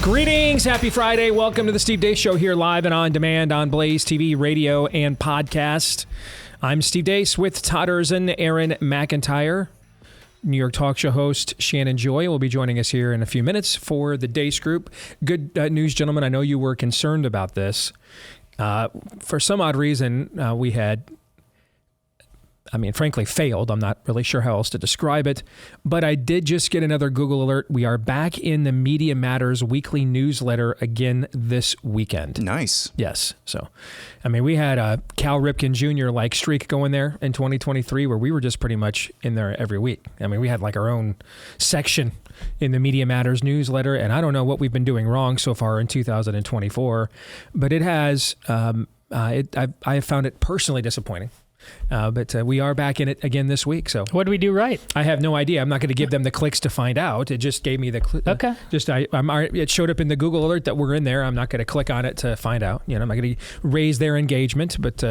Greetings. Happy Friday. Welcome to the Steve Deace Show here live and on demand on BlazeTV, radio, and podcast. I'm Steve Deace with Todd and Aaron McIntyre. New York talk show host Shannon Joy will be joining us here in a few minutes for the Deace Group. Good news, gentlemen. I know you were concerned about this. For some odd reason, we had... frankly, failed. I'm not really sure how else to describe it. But I did just get another Google alert. We are back in the Media Matters weekly newsletter again this weekend. Nice. Yes. So, we had a Cal Ripken Jr. like streak going there in 2023 where we were just pretty much in there every week. We had like our own section in the Media Matters newsletter. And I don't know what we've been doing wrong so far in 2024, but it has, I have found it personally disappointing. But we are back in it again this week. So what do we do right? I have no idea. I'm not going to give them the clicks to find out. It just gave me the okay. It showed up in the Google alert that we're in there. I'm not going to click on it to find out. I'm not going to raise their engagement, but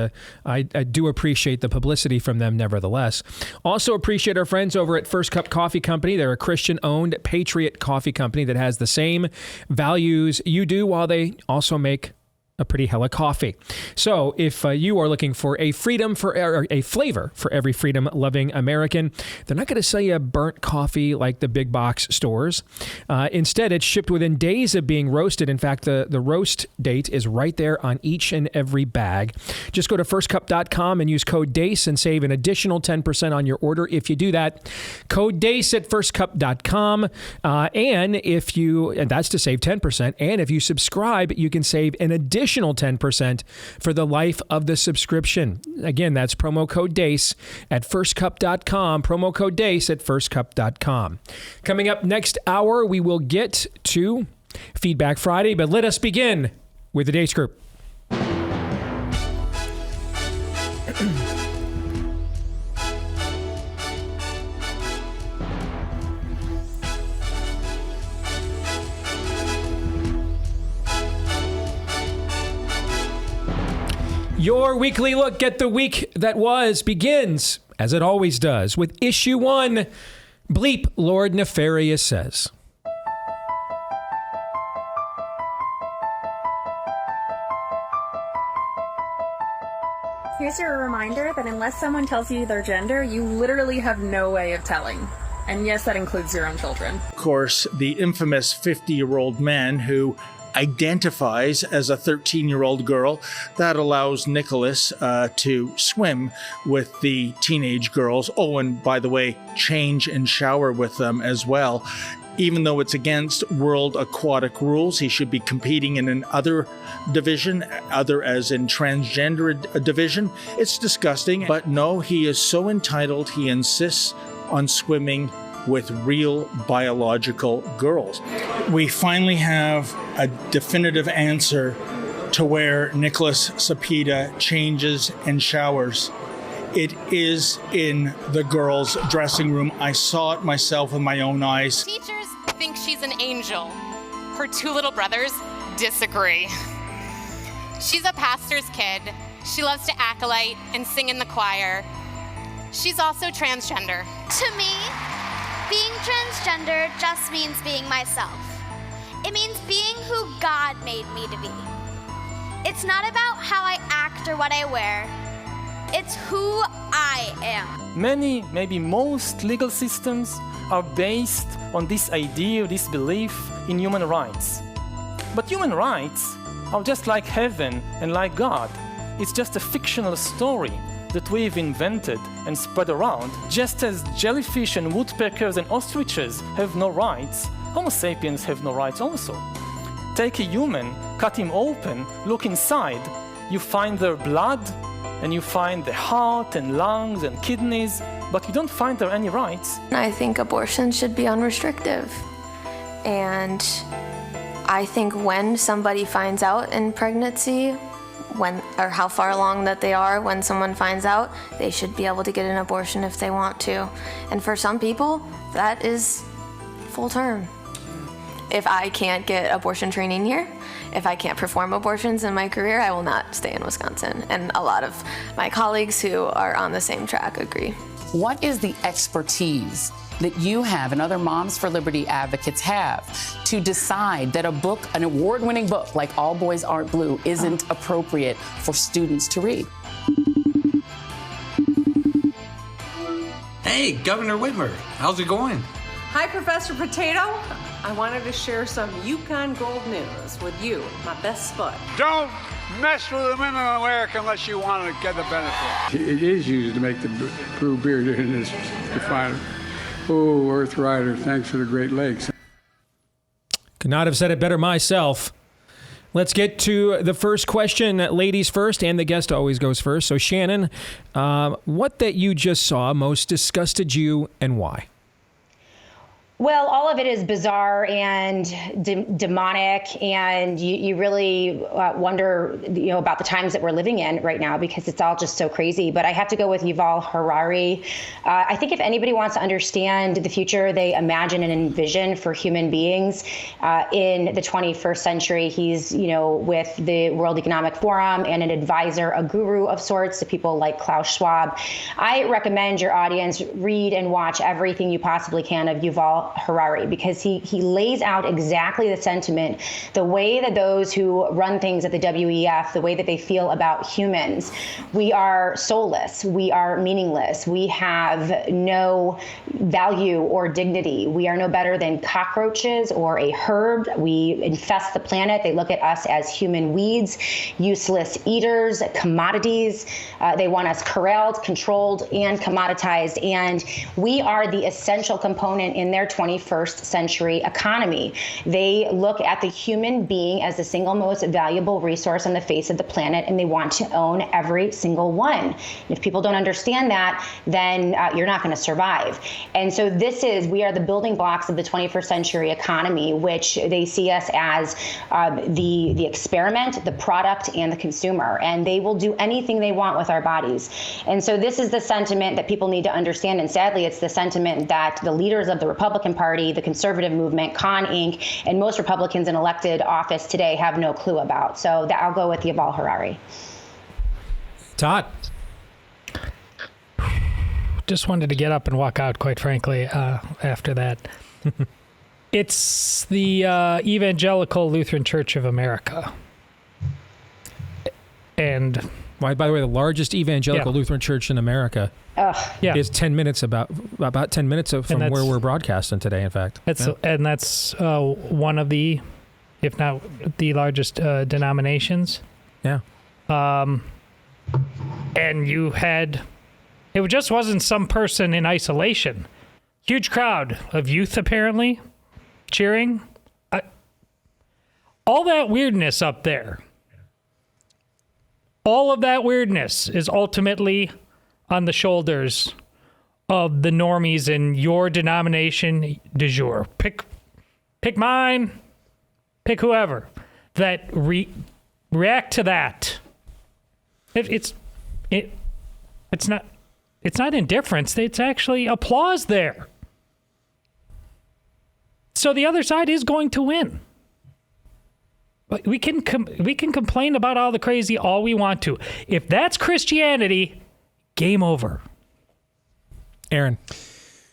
I do appreciate the publicity from them nevertheless. Also appreciate our friends over at First Cup Coffee Company. They're a Christian-owned patriot coffee company that has the same values you do, while they also make a pretty hella coffee. So if you are looking for a flavor for every freedom-loving American, they're not going to sell you burnt coffee like the big box stores. Instead, it's shipped within days of being roasted. In fact, the roast date is right there on each and every bag. Just go to firstcup.com and use code DACE and save an additional 10% on your order if you do that. Code DACE at firstcup.com. And that's to save 10%. And if you subscribe, you can save an additional 10% for the life of the subscription. Again, that's promo code DACE at firstcup.com. Promo code DACE at firstcup.com. Coming up next hour, we will get to Feedback Friday, but let us begin with the Deace Group. Your weekly look at the week that was begins, as it always does, with issue 1. Bleep, Lord Nefarious says. Here's your reminder that unless someone tells you their gender, you literally have no way of telling. And yes, that includes your own children. Of course, the infamous 50-year-old man who identifies as a 13-year-old girl. That allows Nicholas to swim with the teenage girls. Oh, and by the way, change and shower with them as well. Even though it's against World Aquatic rules, he should be competing in an other division, other as in transgender division. It's disgusting, but no, he is so entitled, he insists on swimming with real biological girls. We finally have a definitive answer to where Nicholas Sapita changes and showers. It is in the girls' dressing room. I saw it myself with my own eyes. Teachers think she's an angel. Her 2 little brothers disagree. She's a pastor's kid. She loves to acolyte and sing in the choir. She's also transgender. To me, being transgender just means being myself. It means being who God made me to be. It's not about how I act or what I wear. It's who I am. Many, maybe most legal systems are based on this idea, this belief in human rights. But human rights are just like heaven and like God. It's just a fictional story that we've invented and spread around. Just as jellyfish and woodpeckers and ostriches have no rights, Homo sapiens have no rights also. Take a human, cut him open, look inside, you find their blood, and you find the heart and lungs and kidneys, but you don't find there any rights. I think abortion should be unrestricted. And I think when somebody finds out in pregnancy, or how far along that they are when someone finds out, they should be able to get an abortion if they want to. And for some people, that is full term. If I can't get abortion training here, if I can't perform abortions in my career, I will not stay in Wisconsin. And a lot of my colleagues who are on the same track agree. What is the expertise that you have and other Moms for Liberty advocates have to decide that a book, an award-winning book like All Boys Aren't Blue, isn't appropriate for students to read? Hey, Governor Whitmer, how's it going? Hi, Professor Potato. I wanted to share some Yukon Gold news with you, my best bud. Don't mess with the women in America unless you want to get the benefit. It is used to make the brew beer in this refiner. Oh, Earth Rider, thanks for the Great Lakes. Could not have said it better myself. Let's get to the first question. Ladies first, and the guest always goes first. So, Shannon, what that you just saw most disgusted you and why? Well, all of it is bizarre and demonic, and you really wonder, about the times that we're living in right now, because it's all just so crazy. But I have to go with Yuval Harari. I think if anybody wants to understand the future they imagine and envision for human beings in the 21st century, he's, with the World Economic Forum and an advisor, a guru of sorts to people like Klaus Schwab. I recommend your audience read and watch everything you possibly can of Yuval Harari, because he lays out exactly the sentiment, the way that those who run things at the WEF, the way that they feel about humans. We are soulless. We are meaningless. We have no value or dignity. We are no better than cockroaches or a herb. We infest the planet. They look at us as human weeds, useless eaters, commodities. They want us corralled, controlled, and commoditized. And we are the essential component in their 21st century economy. They look at the human being as the single most valuable resource on the face of the planet, and they want to own every single one. And if people don't understand that, then you're not going to survive. And so we are the building blocks of the 21st century economy, which they see us as the experiment, the product, and the consumer. And they will do anything they want with our bodies. And so this is the sentiment that people need to understand. And sadly, it's the sentiment that the leaders of the Republican Party, the conservative movement, Con Inc., and most Republicans in elected office today have no clue about. So I'll go with Yuval Harari. Todd. Just wanted to get up and walk out, quite frankly, after that. It's the Evangelical Lutheran Church of America. And by the way, the largest evangelical Lutheran church in America is 10 minutes about 10 minutes from where we're broadcasting today, in fact. And that's one of the, if not the largest denominations. Yeah. And it just wasn't some person in isolation. Huge crowd of youth, apparently, cheering. All that weirdness up there. All of that weirdness is ultimately on the shoulders of the normies in your denomination du jour. Pick mine, pick whoever that react to that. It's not indifference. It's actually applause there. So the other side is going to win. We can complain about all the crazy all we want to. If that's Christianity, game over. Aaron.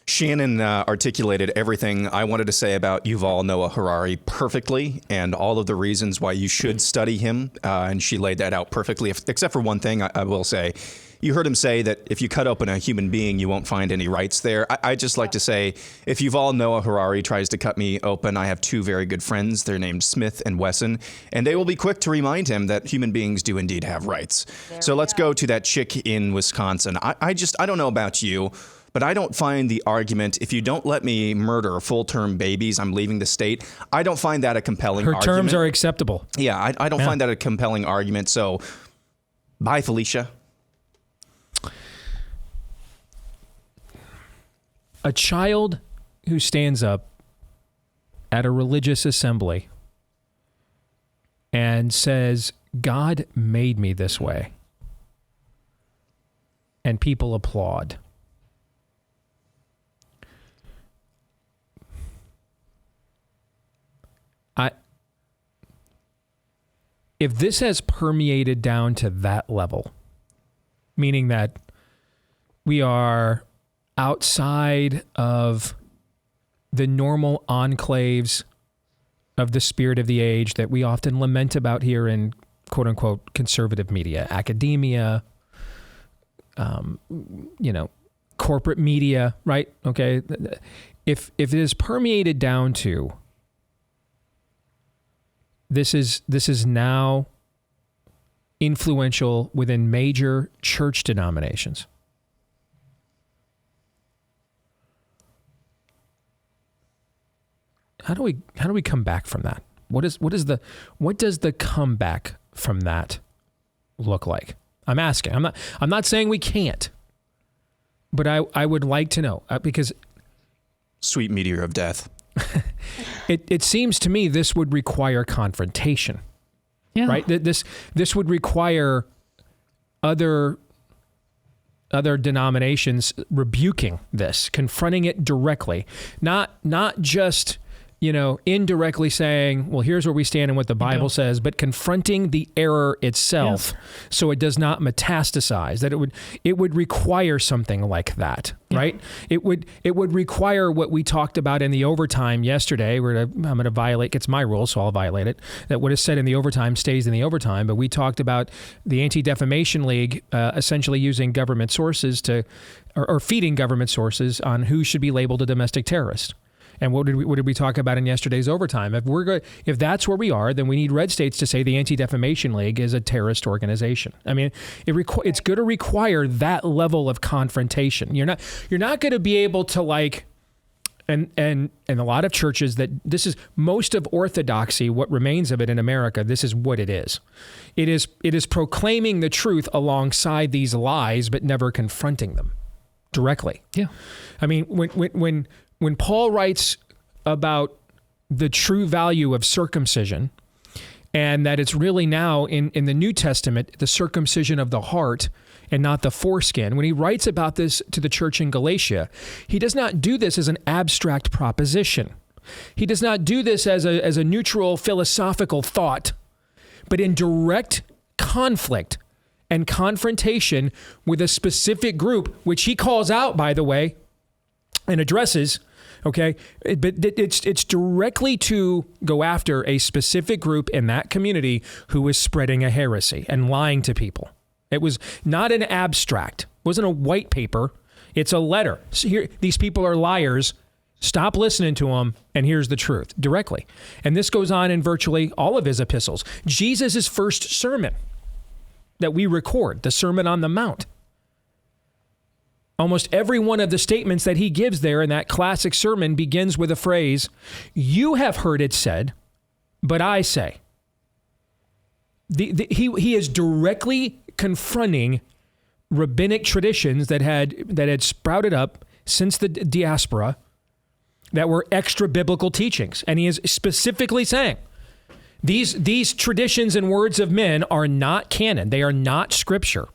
Shannon articulated everything I wanted to say about Yuval Noah Harari perfectly, and all of the reasons why you should study him. And she laid that out perfectly, except for one thing I will say. You heard him say that if you cut open a human being, you won't find any rights there. I just like to say, if Yuval Noah Harari tries to cut me open, I have two very good friends. They're named Smith and Wesson, and they will be quick to remind him that human beings do indeed have rights. So let's go to that chick in Wisconsin. I don't know about you, but I don't find the argument, if you don't let me murder full-term babies, I'm leaving the state. I don't find that a compelling argument. Her terms are acceptable. Yeah, I don't find that a compelling argument. So, bye, Felicia. A child who stands up at a religious assembly and says, God made me this way, and people applaud. If this has permeated down to that level, meaning that we are outside of the normal enclaves of the spirit of the age that we often lament about here in quote unquote conservative media, academia, corporate media, right? Okay. If it is permeated down to this is now influential within major church denominations. How do we come back from that? What does the comeback from that look like? I'm asking. I'm not saying we can't, but I would like to know because sweet meteor of death. It seems to me this would require confrontation. Yeah. Right? This would require other denominations rebuking this, confronting it directly, not just indirectly saying, well, here's where we stand and what the Bible says, but confronting the error itself so it does not metastasize, that it would require something like that, right? It would require what we talked about in the overtime yesterday. I'm going to violate, it's my rule, so I'll violate it, that what is said in the overtime stays in the overtime, but we talked about the Anti-Defamation League essentially using government sources or feeding government sources on who should be labeled a domestic terrorist. And what did we talk about in yesterday's overtime? If that's where we are, then we need red states to say the Anti-Defamation League is a terrorist organization. I mean, it's going to require that level of confrontation. You're not going to be able to and a lot of churches that this is most of orthodoxy, what remains of it in America, this is what it is. It is proclaiming the truth alongside these lies, but never confronting them directly. Yeah. I mean, when Paul writes about the true value of circumcision and that it's really now in the New Testament, the circumcision of the heart and not the foreskin, when he writes about this to the church in Galatia, he does not do this as an abstract proposition. He does not do this as a neutral philosophical thought, but in direct conflict and confrontation with a specific group, which he calls out, by the way, and addresses. Okay, but it's directly to go after a specific group in that community who is spreading a heresy and lying to people. It was not an abstract. It wasn't a white paper. It's a letter. So here, these people are liars. Stop listening to them, and here's the truth directly. And this goes on in virtually all of his epistles. Jesus' first sermon that we record, the Sermon on the Mount. Almost every one of the statements that he gives there in that classic sermon begins with a phrase, "You have heard it said, but I say." He is directly confronting rabbinic traditions that had sprouted up since the diaspora that were extra biblical teachings. And he is specifically saying, these traditions and words of men are not canon. They are not scripture.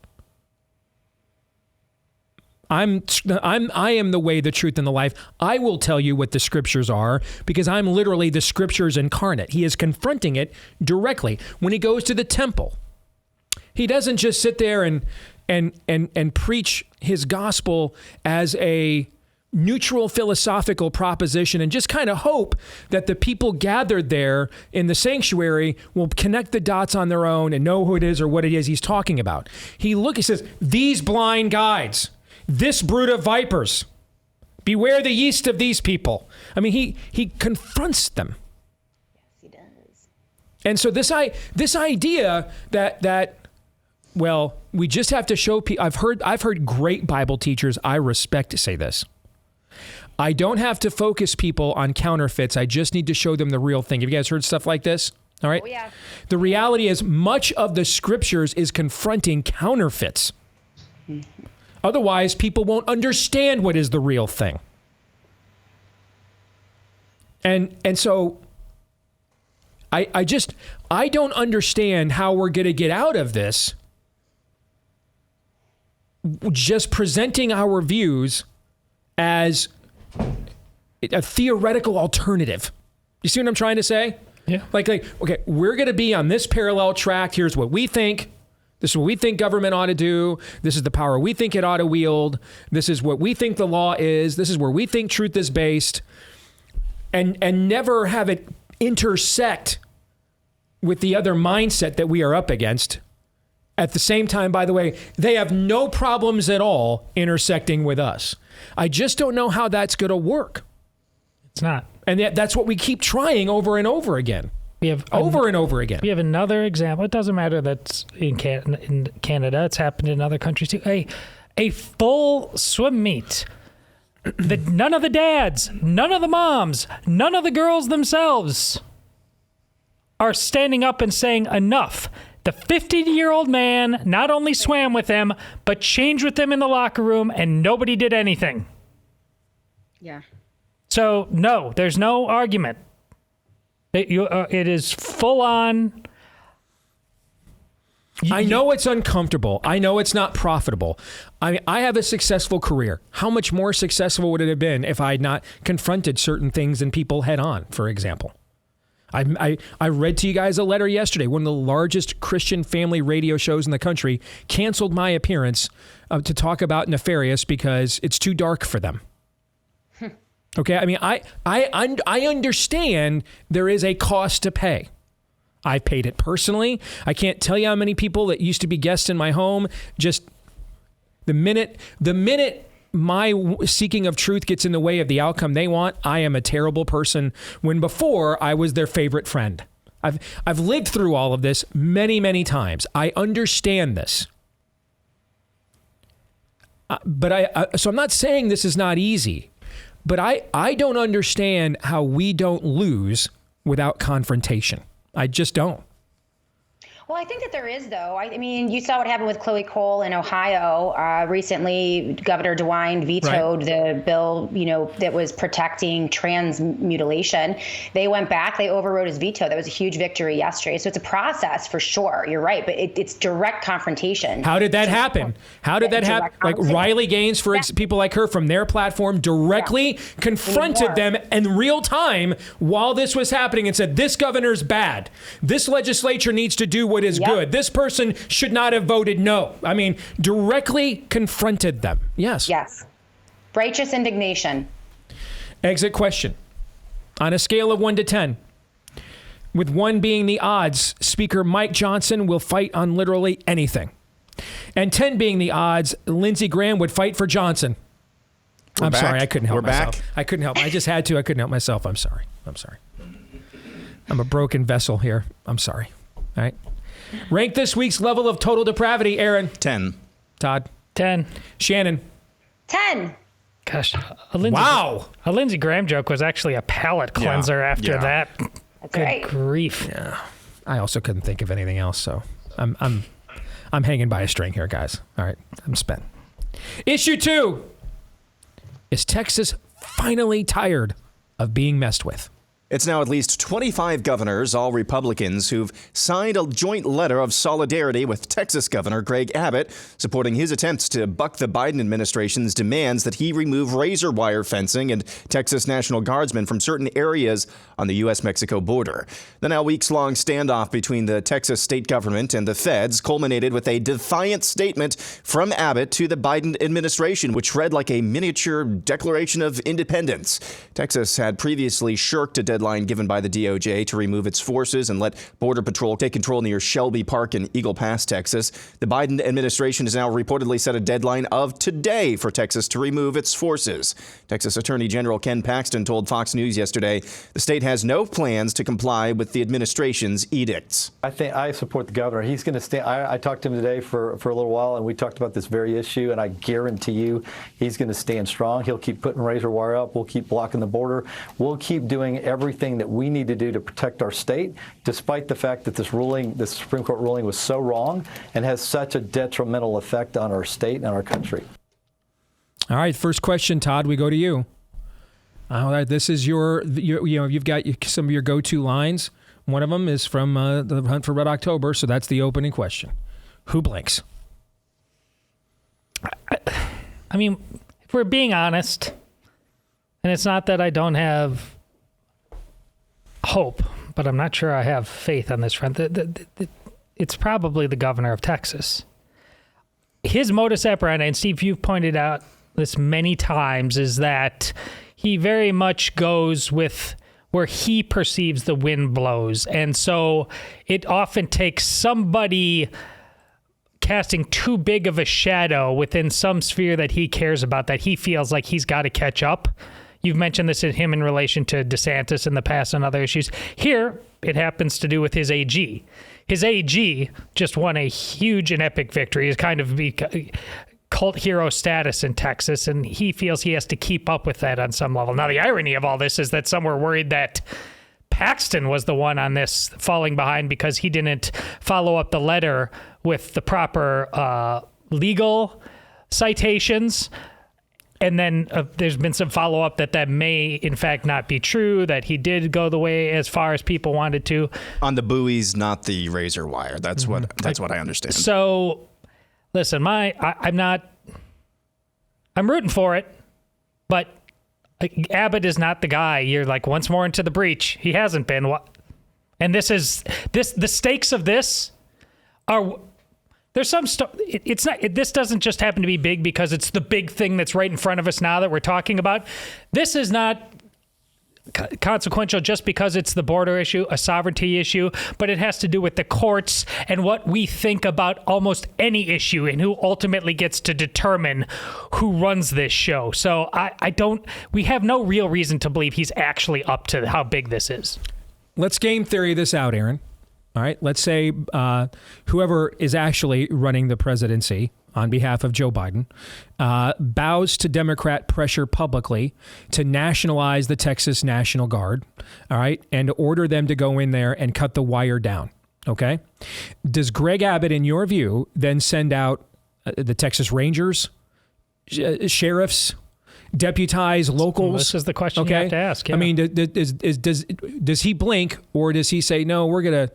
I am the way, the truth, and the life. I will tell you what the scriptures are because I'm literally the scriptures incarnate. He is confronting it directly. When he goes to the temple, he doesn't just sit there and preach his gospel as a neutral philosophical proposition and just kind of hope that the people gathered there in the sanctuary will connect the dots on their own and know who it is or what it is he's talking about. He says, "These blind guides, this brood of vipers, beware the yeast of these people." I mean, he confronts them. Yes, he does. And so this idea that well, we just have to show people. I've heard great Bible teachers I respect say this. I don't have to focus people on counterfeits. I just need to show them the real thing. Have you guys heard stuff like this? All right. Oh, yeah. The reality is much of the scriptures is confronting counterfeits. Mm-hmm. Otherwise, people won't understand what is the real thing. And so I don't understand how we're going to get out of this just presenting our views as a theoretical alternative. You see what I'm trying to say? Yeah. Like, okay, we're going to be on this parallel track. Here's what we think. This is what we think government ought to do. This is the power we think it ought to wield. This is what we think the law is. This is where we think truth is based. And never have it intersect with the other mindset that we are up against. At the same time, by the way, they have no problems at all intersecting with us. I just don't know how that's going to work. It's not. And that's what we keep trying over and over again. We have over and over again. We have another example. It doesn't matter that's in Canada. It's happened in other countries too. A full swim meet. None of the dads, none of the moms, none of the girls themselves are standing up and saying enough. The 50-year-old man not only swam with him, but changed with him in the locker room, and nobody did anything. Yeah. So, no, there's no argument. It is full on. I know it's uncomfortable. I know it's not profitable. I have a successful career. How much more successful would it have been if I had not confronted certain things and people head on, for example? I read to you guys a letter yesterday. One of the largest Christian family radio shows in the country canceled my appearance to talk about Nefarious because it's too dark for them. Okay, I mean, I understand there is a cost to pay. I paid it personally. I can't tell you how many people that used to be guests in my home, just the minute my seeking of truth gets in the way of the outcome they want, I am a terrible person, when before I was their favorite friend. I've lived through all of this many, many times. I understand this. So I'm not saying this is not easy, but I don't understand how we don't lose without confrontation. I just don't. Well, I think that there is, though. I mean, you saw what happened with Chloe Cole in Ohio. Recently, Governor DeWine vetoed the bill, that was protecting trans mutilation. They went back. They overrode his veto. That was a huge victory yesterday. So it's a process for sure. You're right. But it's direct confrontation. How did that happen? How did that happen? Like Riley Gaines, people like her from their platform, directly confronted them in real time while this was happening and said, this governor's bad. This legislature needs to do what is good. This person should not have voted no. I mean, directly confronted them. Yes. Yes. Righteous indignation. Exit question. On a scale of 1 to 10, with 1 being the odds, Speaker Mike Johnson will fight on literally anything, and 10 being the odds, Lindsey Graham would fight for Johnson. I'm sorry. I couldn't help myself. I couldn't help. I just had to. I couldn't help myself. I'm sorry. I'm a broken vessel here. I'm sorry. All right. Rank this week's level of total depravity, Aaron. 10. Todd. 10. Shannon. 10. Gosh. A Lindsey Graham joke was actually a palate cleanser after that. That's Good right. grief. Yeah. I also couldn't think of anything else, so I'm hanging by a string here, guys. All right. I'm spent. Issue 2. Is Texas finally tired of being messed with? It's now at least 25 governors, all Republicans, who've signed a joint letter of solidarity with Texas Governor Greg Abbott, supporting his attempts to buck the Biden administration's demands that he remove razor wire fencing and Texas National Guardsmen from certain areas on the U.S.-Mexico border. The now weeks-long standoff between the Texas state government and the feds culminated with a defiant statement from Abbott to the Biden administration, which read like a miniature Declaration of Independence. Texas had previously shirked a deadline given by the DOJ to remove its forces and let Border Patrol take control near Shelby Park in Eagle Pass, Texas. The Biden administration has now reportedly set a deadline of today for Texas to remove its forces. Texas Attorney General Ken Paxton told Fox News yesterday the state has no plans to comply with the administration's edicts. I think I support the governor. He's going to stand. I talked to him today for a little while, and we talked about this very issue, and I guarantee you he's going to stand strong. He'll keep putting razor wire up. We'll keep blocking the border. We'll keep doing everything that we need to do to protect our state, despite the fact that this Supreme Court ruling was so wrong and has such a detrimental effect on our state and our country. All right, first question, Todd, we go to you. All right, this is you've got some of your go-to lines. One of them is from the Hunt for Red October, so that's the opening question. Who blinks? I mean, if we're being honest, and it's not that I don't have hope, but I'm not sure I have faith on this front. it's probably the governor of Texas. His modus operandi, and Steve, you've pointed out this many times, is that he very much goes with where he perceives the wind blows. And so it often takes somebody casting too big of a shadow within some sphere that he cares about, that he feels like he's got to catch up. You've mentioned this in him in relation to DeSantis in the past and other issues. Here, it happens to do with his AG. His AG just won a huge and epic victory. He's kind of cult hero status in Texas, and he feels he has to keep up with that on some level. Now, the irony of all this is that some were worried that Paxton was the one on this falling behind because he didn't follow up the letter with the proper legal citations. And then there's been some follow-up that may, in fact, not be true, that he did go the way as far as people wanted to. On the buoys, not the razor wire. That's what I understand. So, listen, I'm rooting for it, but Abbott is not the guy. You're like, once more into the breach. He hasn't been. And the stakes of this are... There's some stuff. This doesn't just happen to be big because it's the big thing that's right in front of us now that we're talking about. This is not consequential just because it's the border issue, a sovereignty issue, but it has to do with the courts and what we think about almost any issue and who ultimately gets to determine who runs this show. So we have no real reason to believe he's actually up to how big this is. Let's game theory this out, Aaron. All right, let's say whoever is actually running the presidency on behalf of Joe Biden bows to Democrat pressure publicly to nationalize the Texas National Guard, all right, and order them to go in there and cut the wire down, okay? Does Greg Abbott, in your view, then send out the Texas Rangers, sheriffs, deputize locals? This is the question you have to ask. Yeah. I mean, does he blink, or does he say, no, we're gonna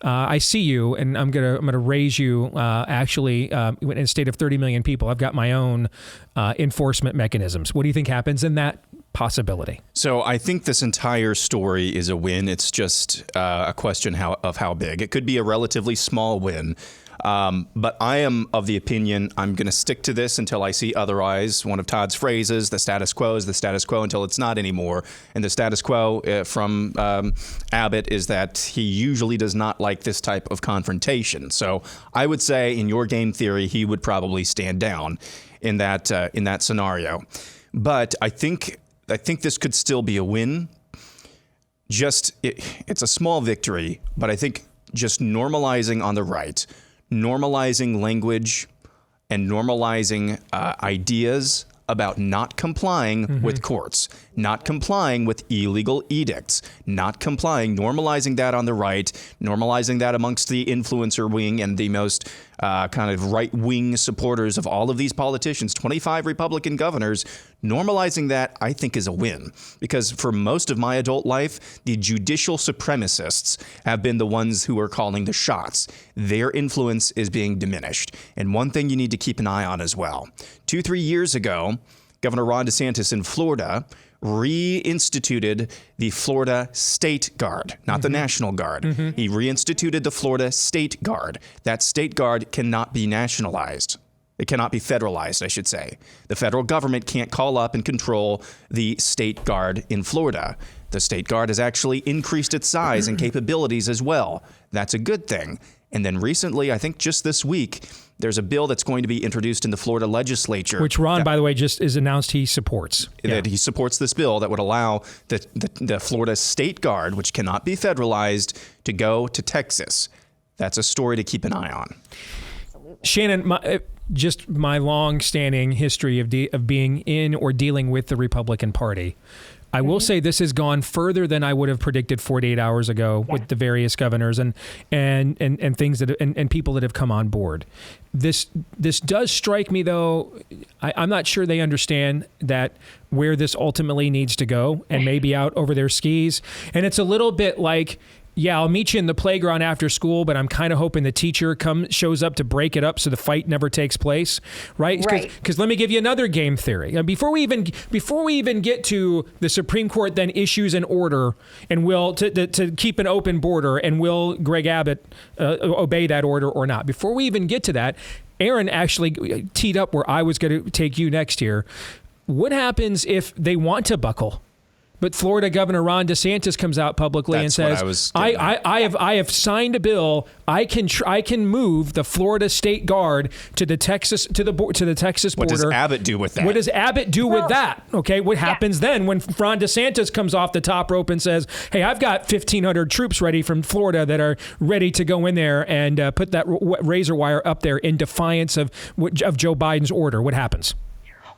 I see you, and I'm gonna raise you in a state of 30 million people, I've got my own enforcement mechanisms. What do you think happens in that possibility? So I think this entire story is a win. It's just a question of how big. It could be a relatively small win. But I am of the opinion I'm going to stick to this until I see otherwise. One of Todd's phrases, the status quo is the status quo until it's not anymore. And the status quo from Abbott is that he usually does not like this type of confrontation. So I would say in your game theory, he would probably stand down in that scenario. But I think this could still be a win. It's a small victory, but I think just normalizing on the right, normalizing language and normalizing ideas about not complying with courts, not complying with illegal edicts, normalizing that on the right, normalizing that amongst the influencer wing and the most kind of right-wing supporters of all of these politicians, 25 Republican governors, normalizing that, I think, is a win. Because for most of my adult life, the judicial supremacists have been the ones who are calling the shots. Their influence is being diminished. And one thing you need to keep an eye on as well. 2-3 years ago, Governor Ron DeSantis in Florida reinstituted the Florida State Guard, not the National Guard. He reinstituted the Florida State Guard. That State Guard cannot be nationalized. It cannot be federalized, I should say. The federal government can't call up and control the State Guard in Florida. The State Guard has actually increased its size and capabilities as well. That's a good thing. And then recently, I think just this week, there's a bill that's going to be introduced in the Florida legislature. Which Ron, by the way, just is announced he supports. That he supports this bill that would allow the Florida State Guard, which cannot be federalized, to go to Texas. That's a story to keep an eye on. Shannon, my long-standing history of being in or dealing with the Republican Party, I will say this has gone further than I would have predicted 48 hours ago with the various governors and things that and people that have come on board. This does strike me, though. I'm not sure they understand that where this ultimately needs to go and maybe out over their skis. And it's a little bit like yeah, I'll meet you in the playground after school, but I'm kind of hoping the teacher shows up to break it up so the fight never takes place, right? Because let me give you another game theory. Before we even get to the Supreme Court then issues an order and will to keep an open border, and will Greg Abbott obey that order or not? Before we even get to that, Aaron actually teed up where I was going to take you next here. What happens if they want to buckle? But Florida Governor Ron DeSantis comes out publicly and says, I have signed a bill. I can move the Florida State Guard to the Texas border. What does Abbott do with that? What does Abbott do with that? Okay, what happens then when Ron DeSantis comes off the top rope and says, hey, I've got 1,500 troops ready from Florida that are ready to go in there and put that razor wire up there in defiance of Joe Biden's order? What happens?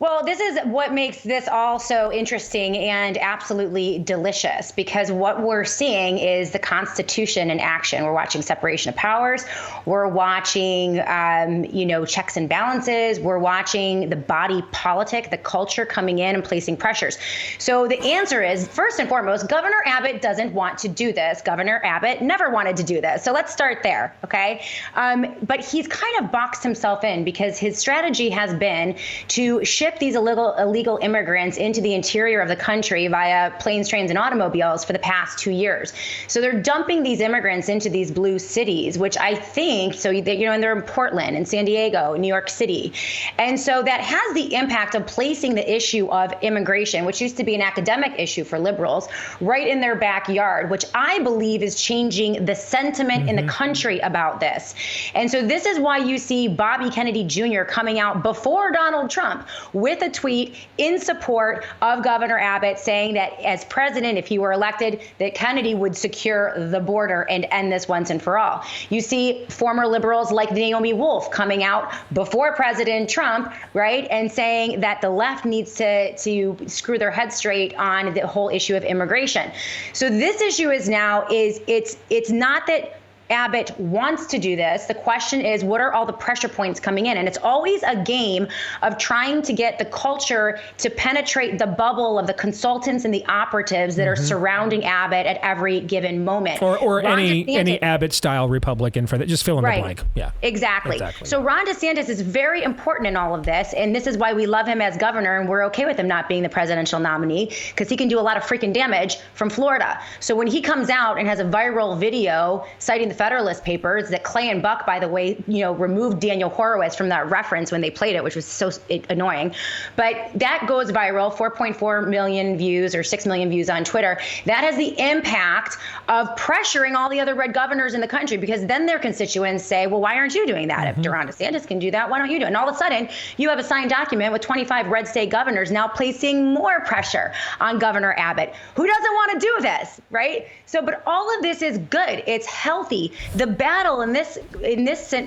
Well, this is what makes this all so interesting and absolutely delicious, because what we're seeing is the Constitution in action. We're watching separation of powers. We're watching, checks and balances. We're watching the body politic, the culture coming in and placing pressures. So the answer is, first and foremost, Governor Abbott doesn't want to do this. Governor Abbott never wanted to do this. So let's start there, okay? But he's kind of boxed himself in, because his strategy has been to ship these illegal immigrants into the interior of the country via planes, trains, and automobiles for the past 2 years. So they're dumping these immigrants into these blue cities, which I think, and they're in Portland and San Diego, New York City. And so that has the impact of placing the issue of immigration, which used to be an academic issue for liberals, right in their backyard, which I believe is changing the sentiment in the country about this. And so this is why you see Bobby Kennedy Jr. coming out before Donald Trump with a tweet in support of Governor Abbott, saying that as president, if he were elected, that Kennedy would secure the border and end this once and for all. You see former liberals like Naomi Wolf coming out before President Trump, right, and saying that the left needs to screw their head straight on the whole issue of immigration. So this issue is now it's not that Abbott wants to do this. The question is, what are all the pressure points coming in? And it's always a game of trying to get the culture to penetrate the bubble of the consultants and the operatives that are surrounding Abbott at every given moment. Or any Abbott-style Republican for that. Just fill in the blank. Yeah, exactly. So Ron DeSantis is very important in all of this, and this is why we love him as governor, and we're okay with him not being the presidential nominee, because he can do a lot of freaking damage from Florida. So when he comes out and has a viral video citing the Federalist Papers that Clay and Buck, by the way, removed Daniel Horowitz from that reference when they played it, which was so annoying. But that goes viral, 4.4 million views or 6 million views on Twitter. That has the impact of pressuring all the other red governors in the country, because then their constituents say, well, why aren't you doing that? If Ron DeSantis can do that, why don't you do it? And all of a sudden, you have a signed document with 25 red state governors now placing more pressure on Governor Abbott, who doesn't want to do this, right? So, but all of this is good. It's healthy. The battle in this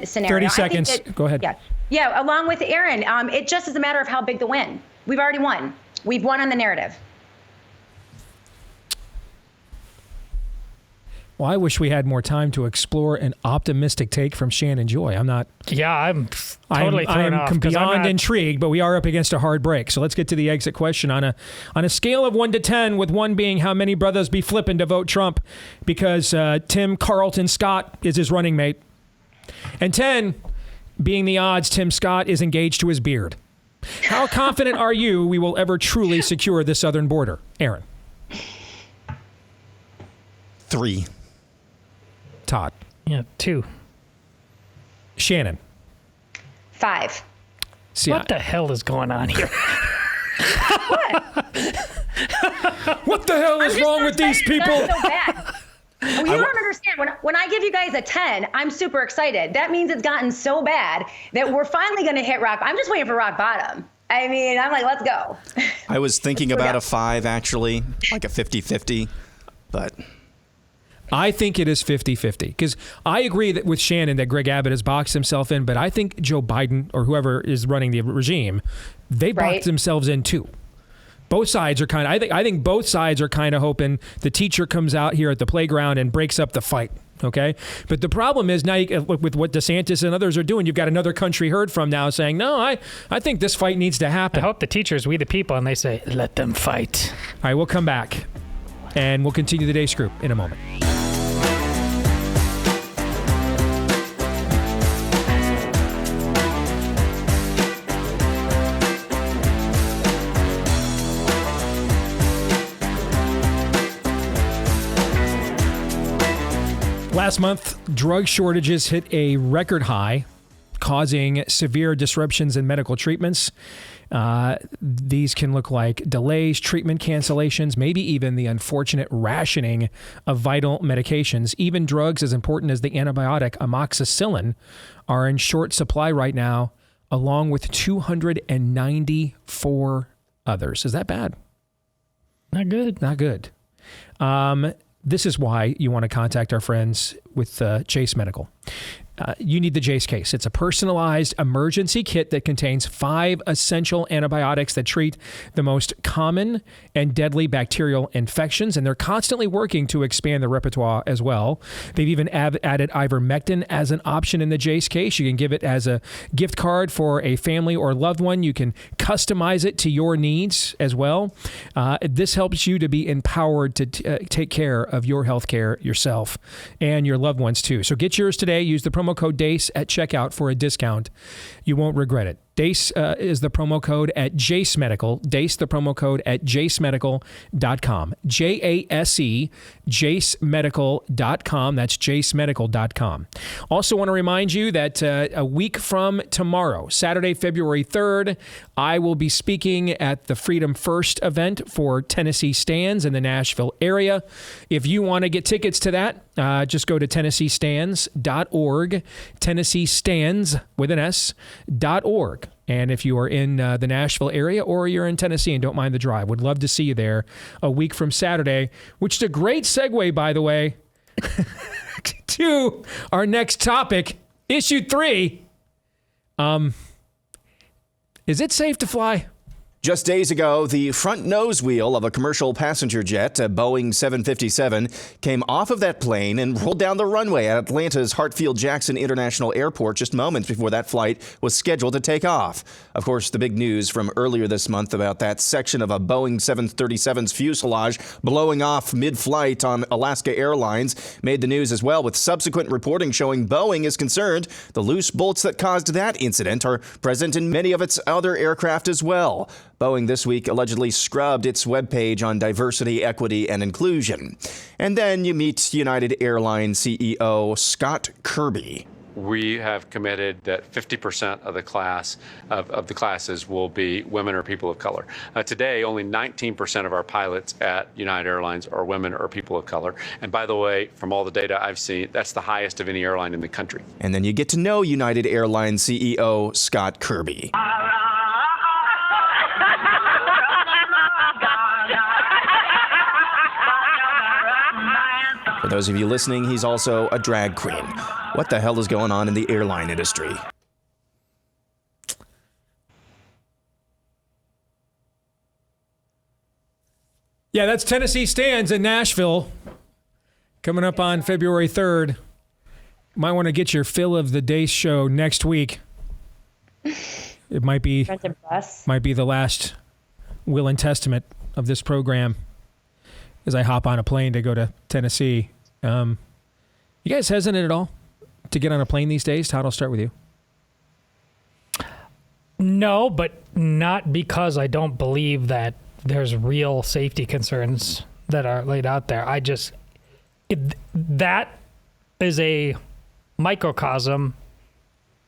scenario. 30 seconds. Go ahead. Yeah. Along with Aaron, it just is a matter of how big the win. We've already won. We've won on the narrative. Well, I wish we had more time to explore an optimistic take from Shannon Joy. I'm totally thrown off. I'm beyond intrigued, but we are up against a hard break. So let's get to the exit question on a scale of 1 to 10, with 1 being how many brothers be flipping to vote Trump because Tim Carlton Scott is his running mate, and 10 being the odds Tim Scott is engaged to his beard. How confident are you we will ever truly secure the southern border? Aaron. 3. Todd. 2. Shannon. 5. What the hell is going on here? What the hell is wrong with these people? So bad. Well, you don't understand. When I give you guys a 10, I'm super excited. That means it's gotten so bad that we're finally going to hit rock. I'm just waiting for rock bottom. I mean, I'm like, let's go. I was thinking about a 5, actually, like a 50-50, but... I think it is 50-50, because I agree that with Shannon that Greg Abbott has boxed himself in, but I think Joe Biden or whoever is running the regime, they boxed themselves in too. Both sides are kind of, I think both sides are kind of hoping the teacher comes out here at the playground and breaks up the fight. Okay. But the problem is now with what DeSantis and others are doing, you've got another country heard from now saying, no, I think this fight needs to happen. I hope the teachers, we the people, and they say, let them fight. All right, we'll come back and we'll continue the Deace Group in a moment. Last month, drug shortages hit a record high, causing severe disruptions in medical treatments. These can look like delays, treatment cancellations, maybe even the unfortunate rationing of vital medications. Even drugs as important as the antibiotic amoxicillin are in short supply right now, along with 294 others. Is that bad? Not good. Not good. This is why you want to contact our friends with Chase Medical. You need the Jace case. It's a personalized emergency kit that contains 5 essential antibiotics that treat the most common and deadly bacterial infections, and they're constantly working to expand the repertoire as well. They've even added ivermectin as an option in the Jace case. You can give it as a gift card for a family or loved one. You can customize it to your needs as well. This helps you to be empowered to take care of your health care yourself and your loved ones too. So get yours today. Use the promo code DACE at checkout for a discount. You won't regret it. DACE is the promo code at Jace Medical. DACE, the promo code at jacemedical.com. JASE, jacemedical.com. That's jacemedical.com. Also want to remind you that a week from tomorrow, Saturday, February 3rd, I will be speaking at the Freedom First event for Tennessee Stands in the Nashville area. If you want to get tickets to that, just go to TennesseeStands.org, Tennessee Stands with an S.org. And if you are in the Nashville area or you're in Tennessee and don't mind the drive, would love to see you there a week from Saturday, which is a great segue, by the way, to our next topic, issue 3. Is it safe to fly? Just days ago, the front nose wheel of a commercial passenger jet, a Boeing 757, came off of that plane and rolled down the runway at Atlanta's Hartsfield-Jackson International Airport just moments before that flight was scheduled to take off. Of course, the big news from earlier this month about that section of a Boeing 737's fuselage blowing off mid-flight on Alaska Airlines made the news as well, with subsequent reporting showing Boeing is concerned the loose bolts that caused that incident are present in many of its other aircraft as well. Boeing this week allegedly scrubbed its webpage on diversity, equity, and inclusion. And then you meet United Airlines CEO Scott Kirby. We have committed that 50% of the class of the classes will be women or people of color. Today, only 19% of our pilots at United Airlines are women or people of color. And by the way, from all the data I've seen, that's the highest of any airline in the country. And then you get to know United Airlines CEO Scott Kirby. For those of you listening, he's also a drag queen. What the hell is going on in the airline industry? Yeah, that's Tennessee Stands in Nashville coming up on February 3rd. Might want to get your fill of the Deace Show next week. It might be the last will and testament of this program as I hop on a plane to go to Tennessee. You guys hesitant at all to get on a plane these days? Todd, I'll start with you. No, but not because I don't believe that there's real safety concerns that are laid out there. That is a microcosm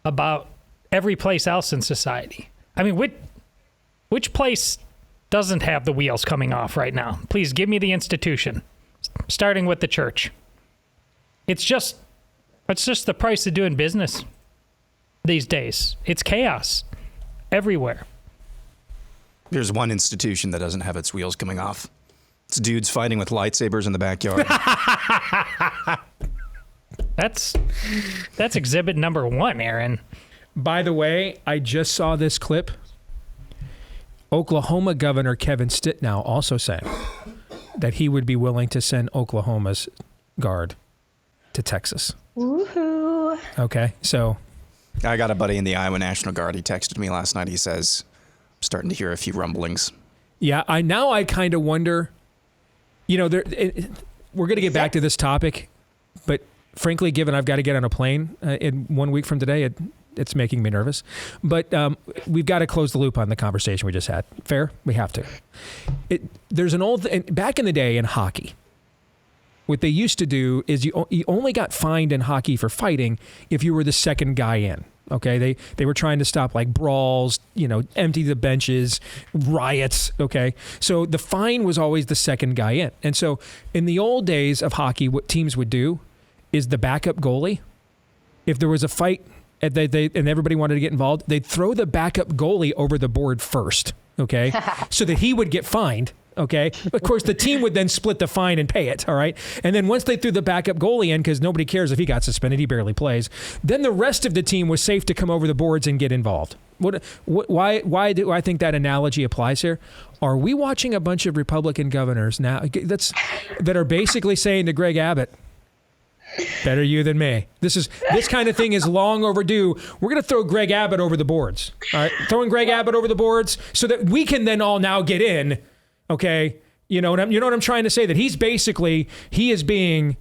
about every place else in society. I mean, which place doesn't have the wheels coming off right now? Please give me the institution, starting with the church. It's just the price of doing business these days. It's chaos everywhere. There's one institution that doesn't have its wheels coming off. It's dudes fighting with lightsabers in the backyard. That's exhibit number 1, Aaron. By the way, I just saw this clip. Oklahoma Governor Kevin Stittnow also saying that he would be willing to send Oklahoma's guard to Texas. Woohoo. Okay, so I got a buddy in the Iowa National Guard. He texted me last night. He says, I'm starting to hear a few rumblings. Yeah, I kind of wonder, we're going to get back to this topic, but frankly, given I've got to get on a plane in 1 week from today, it's making me nervous. But we've got to close the loop on the conversation we just had. Fair? We have to. There's an old... back in the day in hockey, what they used to do is you only got fined in hockey for fighting if you were the second guy in. Okay, they were trying to stop like brawls, empty the benches, riots. Okay, so the fine was always the second guy in. And so in the old days of hockey, what teams would do is the backup goalie, if there was a fight and everybody wanted to get involved, they'd throw the backup goalie over the board first. Okay, so that he would get fined. Okay. Of course, the team would then split the fine and pay it. All right. And then once they threw the backup goalie in, because nobody cares if he got suspended, he barely plays, then the rest of the team was safe to come over the boards and get involved. Why do I think that analogy applies here? Are we watching a bunch of Republican governors now that are basically saying to Greg Abbott, better you than me? This kind of thing is long overdue. We're going to throw Greg Abbott over the boards. All right. Throwing Greg Abbott over the boards so that we can then all now get in. Okay, you know what I'm trying to say? That he is being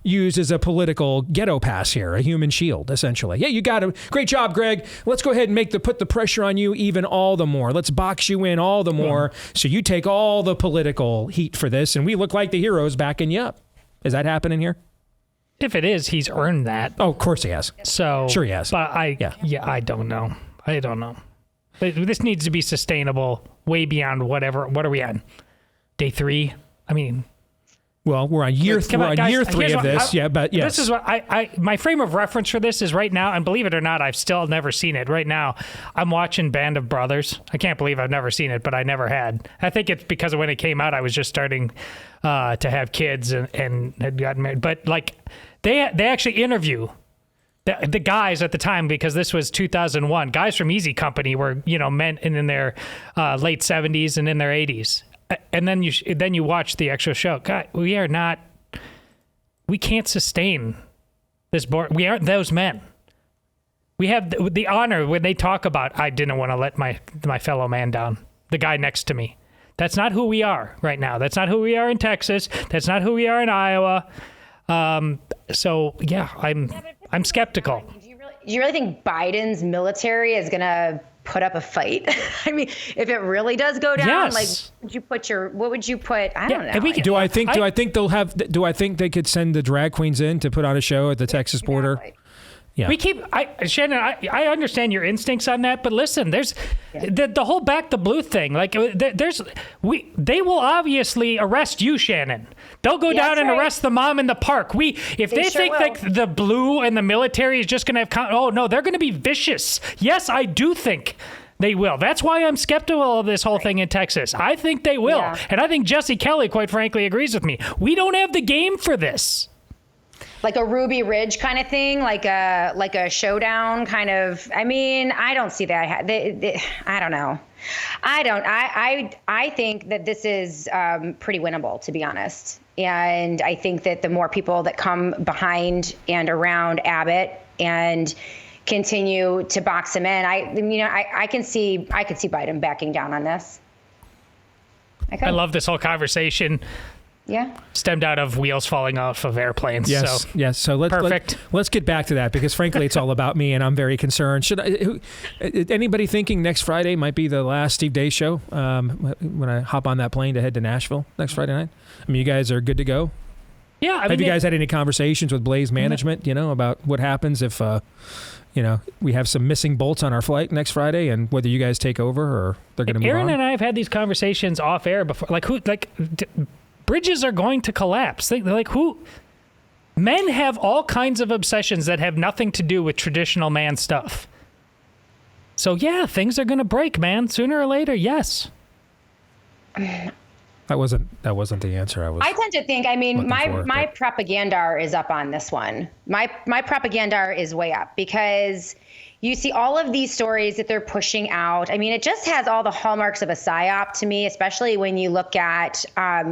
used as a political ghetto pass here, a human shield, essentially. Yeah, you got it. Great job, Greg. Let's go ahead and put the pressure on you even all the more. Let's box you in all the more, so you take all the political heat for this, and we look like the heroes backing you up. Is that happening here? If it is, he's earned that. Oh, of course he has. So sure he has. But I don't know. But this needs to be sustainable way beyond whatever. What are we on? Day 3? I mean, well, we're on year 3 of this. But yes. This is what my frame of reference for this is right now, and believe it or not, I've still never seen it. Right now, I'm watching Band of Brothers. I can't believe I've never seen it, but I never had. I think it's because when it came out, I was just starting to have kids and had gotten married. But like, they actually interview the guys at the time, because this was 2001. Guys from Easy Company were, men in their late 70s and in their 80s. And then you watch the actual show. God, we can't sustain this board. We aren't those men. We have the honor when they talk about, I didn't want to let my fellow man down, the guy next to me. That's not who we are right now. That's not who we are in Texas. That's not who we are in Iowa. So yeah, I'm skeptical. Do you really think Biden's military is going to put up a fight? I mean, if it really does go down, yes. What would you put? I don't know. Do I think they could send the drag queens in to put on a show at the Texas border? Yeah. Shannon, I understand your instincts on that, but listen, there's the whole back the blue thing. Like they will obviously arrest you, Shannon. They'll go down and arrest the mom in the park. If they think like the blue and the military is just going to have, oh no, they're going to be vicious. Yes, I do think they will. That's why I'm skeptical of this whole thing in Texas. I think they will. Yeah. And I think Jesse Kelly, quite frankly, agrees with me. We don't have the game for this. Like a Ruby Ridge kind of thing, like a showdown kind of. I mean, I don't see that. I don't know. I think that this is pretty winnable, to be honest. And I think that the more people that come behind and around Abbott and continue to box him in, I can see Biden backing down on this. I love this whole conversation. Yeah. Stemmed out of wheels falling off of airplanes. Yes. Yes. So let's get back to that, because frankly, it's all about me, and I'm very concerned. Anybody thinking next Friday might be the last Steve Deace Show when I hop on that plane to head to Nashville next Friday night? I mean, you guys are good to go? Yeah. Have you guys had any conversations with Blaze management, about what happens if, we have some missing bolts on our flight next Friday, and whether you guys take over or they're going to move on? Aaron and I have had these conversations off air before. Bridges are going to collapse. Men have all kinds of obsessions that have nothing to do with traditional man stuff. So yeah, things are going to break, man, sooner or later. Yes. That wasn't the answer I tend to think. I mean, my propaganda is up on this one. My propaganda is way up, because you see all of these stories that they're pushing out. I mean, it just has all the hallmarks of a psyop to me, especially when you look at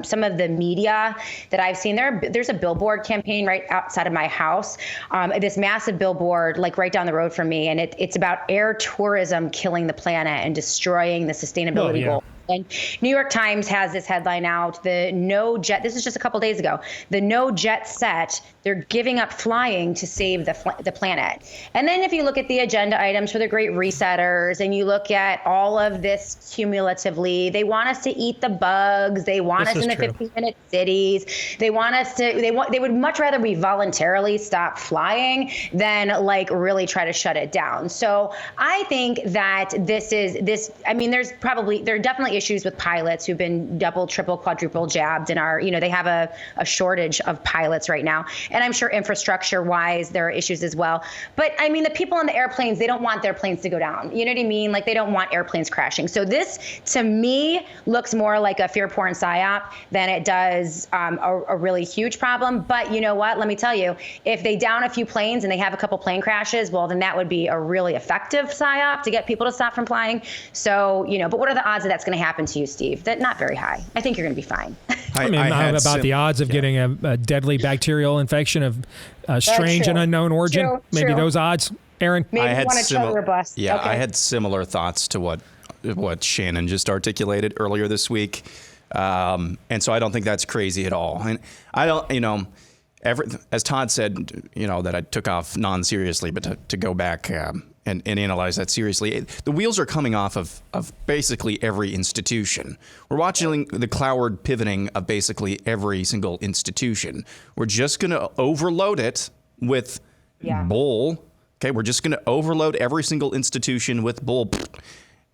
some of the media that I've seen. There's a billboard campaign right outside of my house, this massive billboard, like right down the road from me. And it's about air tourism killing the planet and destroying the sustainability goal And New York Times has this headline out, this is just a couple days ago, the no jet set, they're giving up flying to save the planet. And then if you look at the agenda items for the Great Resetters and you look at all of this cumulatively, they want us to eat the bugs. They want us in the 15-minute cities. They want us to, they would much rather we voluntarily stop flying than like really try to shut it down. So I think that there are definitely issues with pilots who've been double, triple, quadruple jabbed and they have a shortage of pilots right now. And I'm sure infrastructure wise, there are issues as well. But I mean, the people on the airplanes, they don't want their planes to go down. You know what I mean? Like they don't want airplanes crashing. So this to me looks more like a fear porn psyop than it does a really huge problem. But you know what? Let me tell you, if they down a few planes and they have a couple plane crashes, well, then that would be a really effective psyop to get people to stop from flying. So, but what are the odds that that's going to happen to you, Steve? That not very high. I think you're going to be fine. I mean, how about the odds of getting a deadly bacterial infection of strange and unknown origin? Maybe those odds, Aaron? Maybe you want to charter a bus. Yeah, okay. I had similar thoughts to what Shannon just articulated earlier this week. And so I don't think that's crazy at all. And I don't, as Todd said, that I took off non-seriously, but to go back and analyze that seriously, the wheels are coming off of basically every institution. We're watching the cloud pivoting of basically every single institution. We're just going to overload it with bull. Okay, we're just going to overload every single institution with bull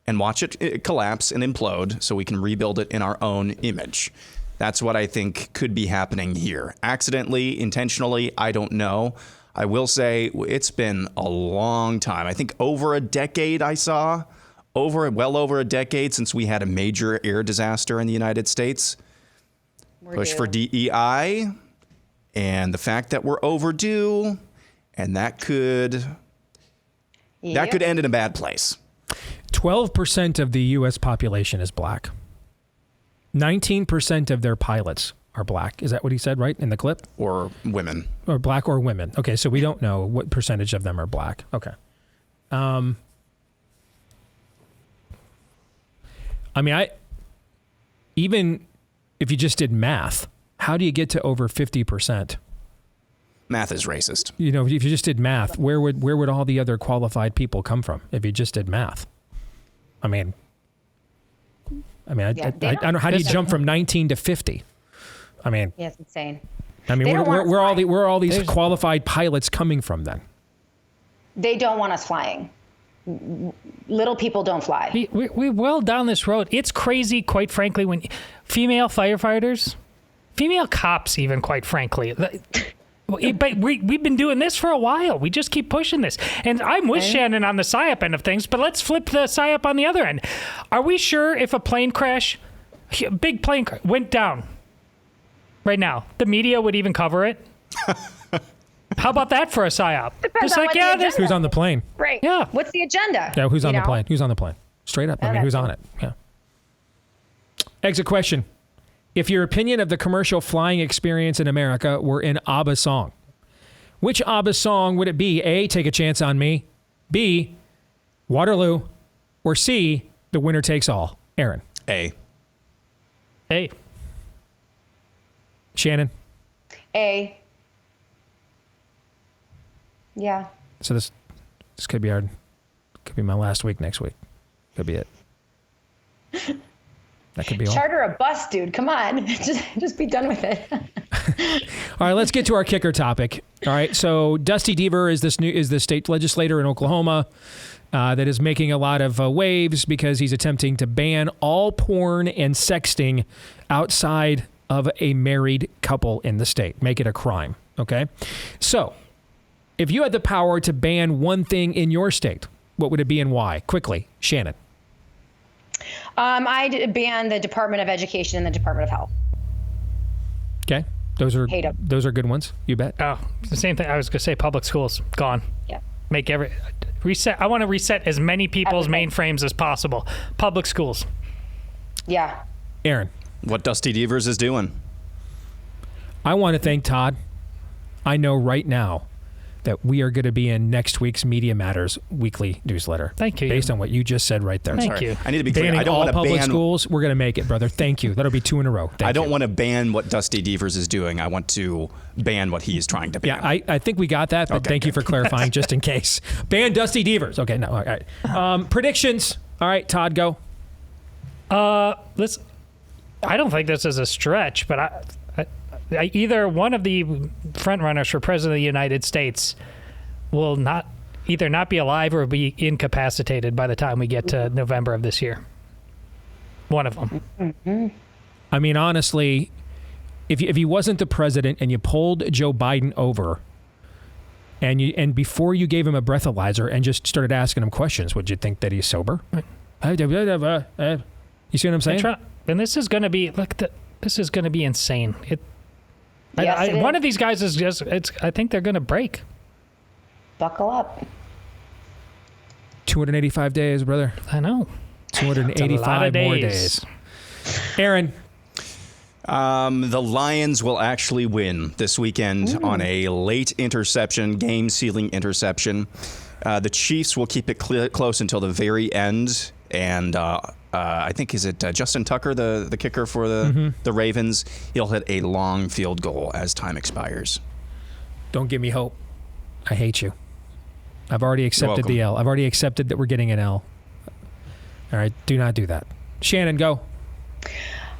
and watch it collapse and implode so we can rebuild it in our own image. That's what I think could be happening here. Accidentally, intentionally, I don't know. I will say it's been a long time. I think over a decade well over a decade since we had a major air disaster in the United States. Push for DEI and the fact that we're overdue, and that could end in a bad place. 12% of the U.S. population is black. 19% of their pilots are black. Is that what he said, right, in the clip? Or women. Or black or women. Okay, so we don't know what percentage of them are black. Okay. Even if you just did math, how do you get to over 50%? Math is racist. If you just did math, where would all the other qualified people come from if you just did math? I don't know. How do you jump from 19 to 50? Yeah, it's insane. Where are all these qualified pilots coming from then? They don't want us flying. Little people don't fly. We're well down this road. It's crazy, quite frankly, when female firefighters, female cops even, quite frankly. But we've been doing this for a while. We just keep pushing this. And I'm with Shannon on the Psyop end of things, but let's flip the Psyop on the other end. Are we sure if a plane crash, big plane crash, went down right now, the media would even cover it? How about that for a Psyop? Depends on who's on the plane. Right. Yeah. What's the agenda? Yeah, who's on the plane? Who's on the plane? Straight up. Who's on it? Yeah. Exit question. If your opinion of the commercial flying experience in America were an ABBA song, which ABBA song would it be? A, Take a Chance on Me, B, Waterloo, or C, The Winner Takes All? Aaron. A. Shannon. A. Yeah. So this could be my last week next week. Could be it. That could be all. Charter a bus, dude. Come on. Just be done with it. All right, let's get to our kicker topic. All right, so Dusty Deaver is the state legislator in Oklahoma that is making a lot of waves because he's attempting to ban all porn and sexting outside of a married couple in the state. Make it a crime, okay? So, if you had the power to ban one thing in your state, what would it be and why? Quickly, Shannon. I'd ban the Department of Education and the Department of Health. Okay. Those are good ones. You bet. Oh, the same thing. I was going to say public schools. Gone. Yeah. Reset. I want to reset as many people's mainframes as possible. Public schools. Yeah. Aaron. What Dusty Deavers is doing. I want to thank Todd. I know right now that we are going to be in next week's Media Matters weekly newsletter. Thank you. Based on what you just said right there. Thank you. I need to be clear. Banning I don't all want to public ban schools. We're going to make it, brother. Thank you. That'll be 2 in a row. I don't want to ban what Dusty Devers is doing. I want to ban what he is trying to ban. Yeah, I think we got that, but thank you for clarifying just in case. Ban Dusty Devers. Okay, no, all right. Predictions. All right, Todd, go. I don't think this is a stretch, but I either one of the front runners for president of the United States will either not be alive or be incapacitated by the time we get to November of this year. One of them. I mean, honestly, if he wasn't the president and you pulled Joe Biden over, and before you gave him a breathalyzer and just started asking him questions, would you think that he's sober? You see what I'm saying? And this is going to be this is going to be insane. One of these guys is just. I think they're going to break. Buckle up. 285 days, brother. I know. 285 more days. Aaron. The Lions will actually win this weekend on a late interception, game-sealing interception. The Chiefs will keep it close until the very end. And I think, is it Justin Tucker, the kicker for the Ravens? He'll hit a long field goal as time expires. Don't give me hope. I hate you. I've already accepted the L. I've already accepted that we're getting an L. All right, do not do that. Shannon, go.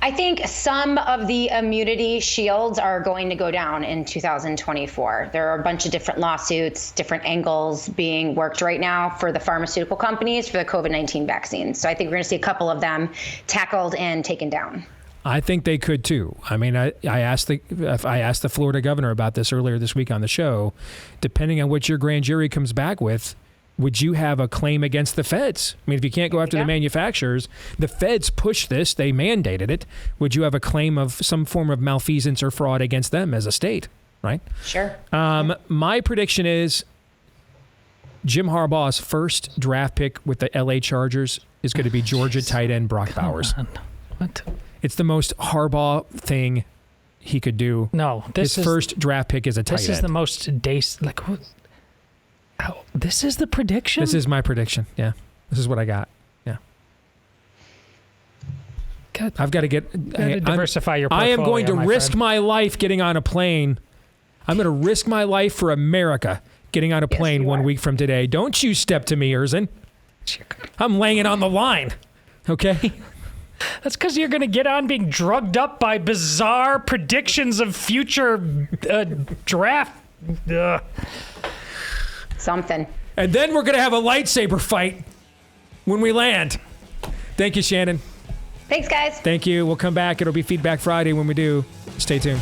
I think some of the immunity shields are going to go down in 2024. There are a bunch of different lawsuits, different angles being worked right now for the pharmaceutical companies for the COVID-19 vaccines. So I think we're going to see a couple of them tackled and taken down. I think they could too. I mean, I asked the Florida governor about this earlier this week on the show. Depending on what your grand jury comes back with, would you have a claim against the feds? I mean, if you can't go after the manufacturers, the feds pushed this, they mandated it. Would you have a claim of some form of malfeasance or fraud against them as a state, right? Sure. My prediction is Jim Harbaugh's first draft pick with the LA Chargers is going to be Georgia tight end Brock Bowers. What? It's the most Harbaugh thing he could do. No, his first draft pick is a tight end. This is the most Deace. Like, what? This is the prediction? This is my prediction. Yeah, this is what I got. Yeah. God, I've got to diversify your portfolio. I am going to risk friend. my life getting on a plane. I'm going to risk my life for America getting on a plane 1 week from today. Don't you step to me, Erzin. I'm laying it on the line. Okay? That's because you're going to get on being drugged up by bizarre predictions of future draft. Something. And then we're going to have a lightsaber fight when we land. Thank you, Shannon. Thanks, guys. Thank you. We'll come back. It'll be Feedback Friday when we do. Stay tuned.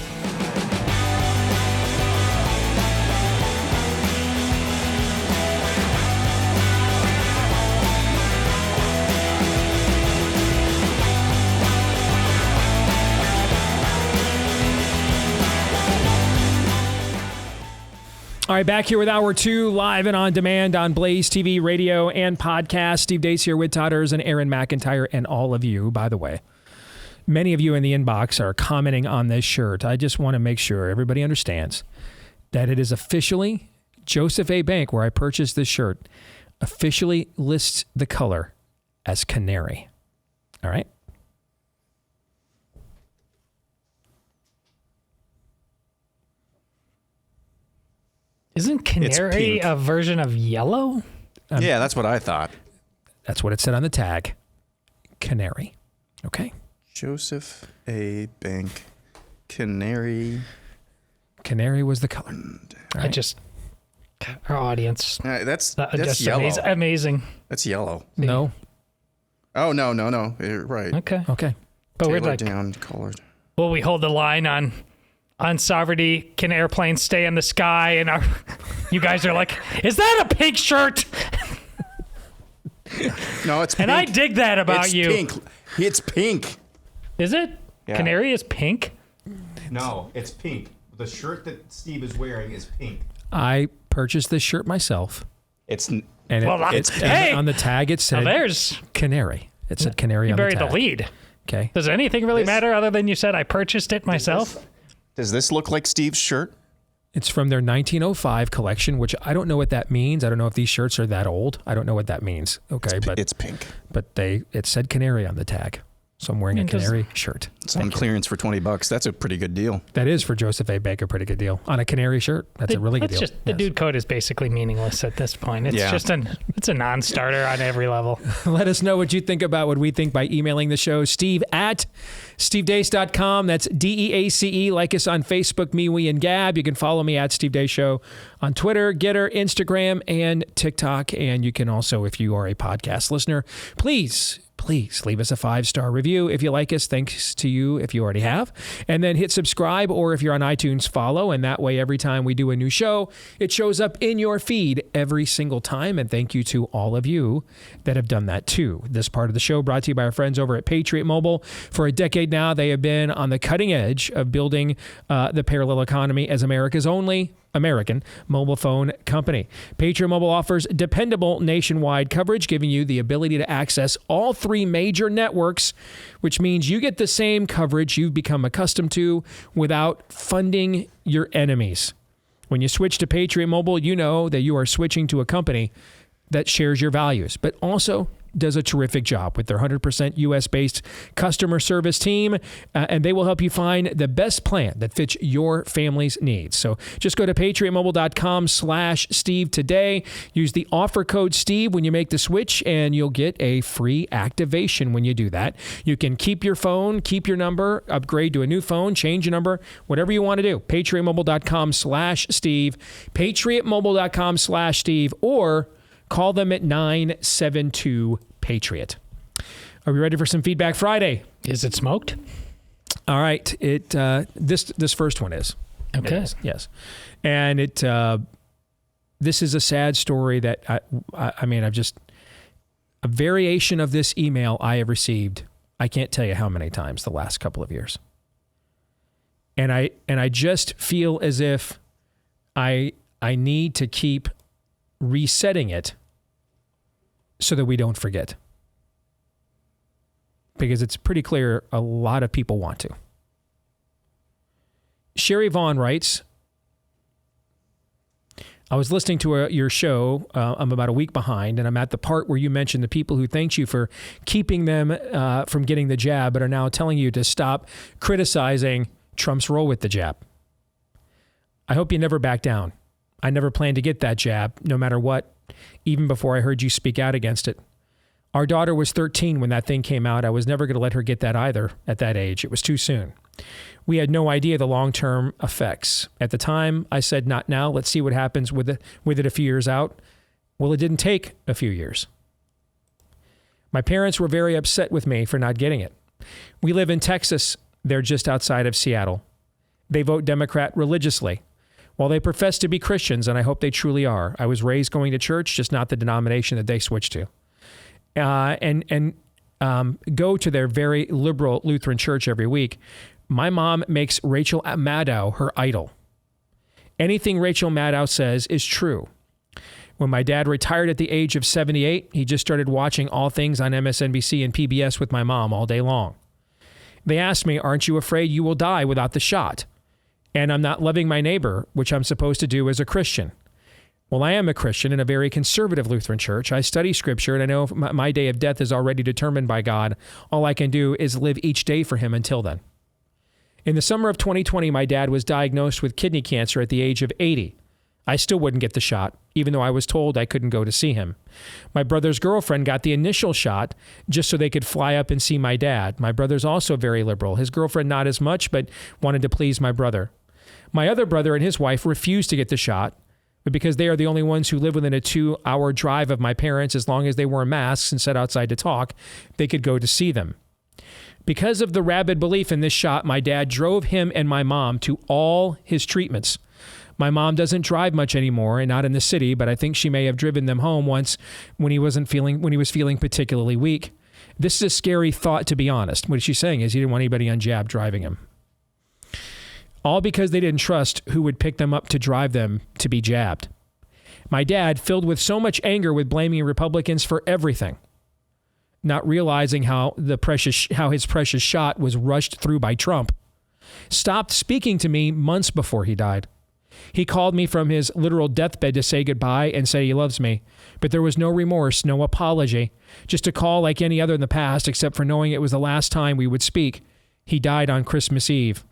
All right, back here with Hour 2, live and on demand on Blaze TV, radio, and podcast. Steve Deace here with Todd and Aaron McIntyre, and all of you, by the way. Many of you in the inbox are commenting on this shirt. I just want to make sure everybody understands that it is officially Joseph A. Bank, where I purchased this shirt, officially lists the color as canary. All right? Isn't canary a version of yellow? Yeah, that's what I thought. That's what it said on the tag. Canary. Okay. Joseph A. Bank. Canary. Canary was the color. Right. Our audience. That's just yellow. Amazing. That's yellow. No. Oh, no. You're right. Okay. Tailor But we're like, down, colored. Will we hold the line on sovereignty? Can airplanes stay in the sky? And you guys are like, is that a pink shirt? No, it's pink. And I dig that about you. Pink. It's pink. Is it? Yeah. Canary is pink? No, it's pink. The shirt that Steve is wearing is pink. I purchased this shirt myself. And on the tag it said there's canary. It said canary on the tag. You buried the lead. Okay. Does anything really matter other than you said I purchased it myself? Does this look like Steve's shirt? It's from their 1905 collection, which I don't know what that means. I don't know if these shirts are that old. I don't know what that means. Okay, but it's pink. But it said canary on the tag. So I'm wearing a canary shirt. It's on clearance for $20. That's a pretty good deal. That is for Joseph A. Baker, pretty good deal. On a canary shirt, that's a really good deal. The dude code is basically meaningless at this point. It's just it's a non-starter on every level. Let us know what you think about what we think by emailing the show, steve@stevedeace.com. That's DEACE. Like us on Facebook, Me, We, and Gab. You can follow me at Steve Deace Show on Twitter, Getter, Instagram, and TikTok. And you can also, if you are a podcast listener, please leave us a 5-star review if you like us. Thanks to you if you already have. And then hit subscribe, or if you're on iTunes, follow. And that way, every time we do a new show, it shows up in your feed every single time. And thank you to all of you that have done that too. This part of the show brought to you by our friends over at Patriot Mobile. For a decade now, they have been on the cutting edge of building the parallel economy as America's only American mobile phone company. Patriot Mobile offers dependable nationwide coverage, giving you the ability to access all 3 major networks, which means you get the same coverage you've become accustomed to without funding your enemies. When you switch to Patriot Mobile, you know that you are switching to a company that shares your values, but also does a terrific job with their 100% U.S.-based customer service team, and they will help you find the best plan that fits your family's needs. So just go to patriotmobile.com/Steve today. Use the offer code Steve when you make the switch, and you'll get a free activation when you do that. You can keep your phone, keep your number, upgrade to a new phone, change your number, whatever you want to do. patriotmobile.com/Steve, patriotmobile.com/Steve, or call them at 972-PATRIOT. Are we ready for some Feedback Friday? Is it smoked? All right. This first one is. Okay. It is, yes. And this is a sad story that I've just, a variation of this email I have received, I can't tell you how many times the last couple of years. And I just feel as if I need to keep resetting it so that we don't forget. Because it's pretty clear a lot of people want to. Sherry Vaughn writes, I was listening to your show. I'm about a week behind, and I'm at the part where you mentioned the people who thanked you for keeping them from getting the jab, but are now telling you to stop criticizing Trump's role with the jab. I hope you never back down. I never planned to get that jab, no matter what, even before I heard you speak out against it. Our daughter was 13 when that thing came out. I was never going to let her get that either at that age. It was too soon. We had no idea the long-term effects. At the time, I said, not now. Let's see what happens with it a few years out. Well, it didn't take a few years. My parents were very upset with me for not getting it. We live in Texas. They're just outside of Seattle. They vote Democrat religiously. While they profess to be Christians, and I hope they truly are, I was raised going to church, just not the denomination that they switched to. And go to their very liberal Lutheran church every week. My mom makes Rachel Maddow her idol. Anything Rachel Maddow says is true. When my dad retired at the age of 78, he just started watching all things on MSNBC and PBS with my mom all day long. They asked me, aren't you afraid you will die without the shot? And I'm not loving my neighbor, which I'm supposed to do as a Christian. Well, I am a Christian in a very conservative Lutheran church. I study scripture, and I know my day of death is already determined by God. All I can do is live each day for him until then. In the summer of 2020, my dad was diagnosed with kidney cancer at the age of 80. I still wouldn't get the shot, even though I was told I couldn't go to see him. My brother's girlfriend got the initial shot just so they could fly up and see my dad. My brother's also very liberal. His girlfriend not as much, but wanted to please my brother. My other brother and his wife refused to get the shot, but because they are the only ones who live within a 2-hour drive of my parents, as long as they wore masks and sat outside to talk, they could go to see them. Because of the rabid belief in this shot, my dad drove him and my mom to all his treatments. My mom doesn't drive much anymore, and not in the city, but I think she may have driven them home once when he was feeling particularly weak. This is a scary thought, to be honest. What she's saying is he didn't want anybody on jab driving him. All because they didn't trust who would pick them up to drive them to be jabbed. My dad, filled with so much anger with blaming Republicans for everything, not realizing how his precious shot was rushed through by Trump, stopped speaking to me months before he died. He called me from his literal deathbed to say goodbye and say he loves me. But there was no remorse, no apology. Just a call like any other in the past, except for knowing it was the last time we would speak. He died on Christmas Eve.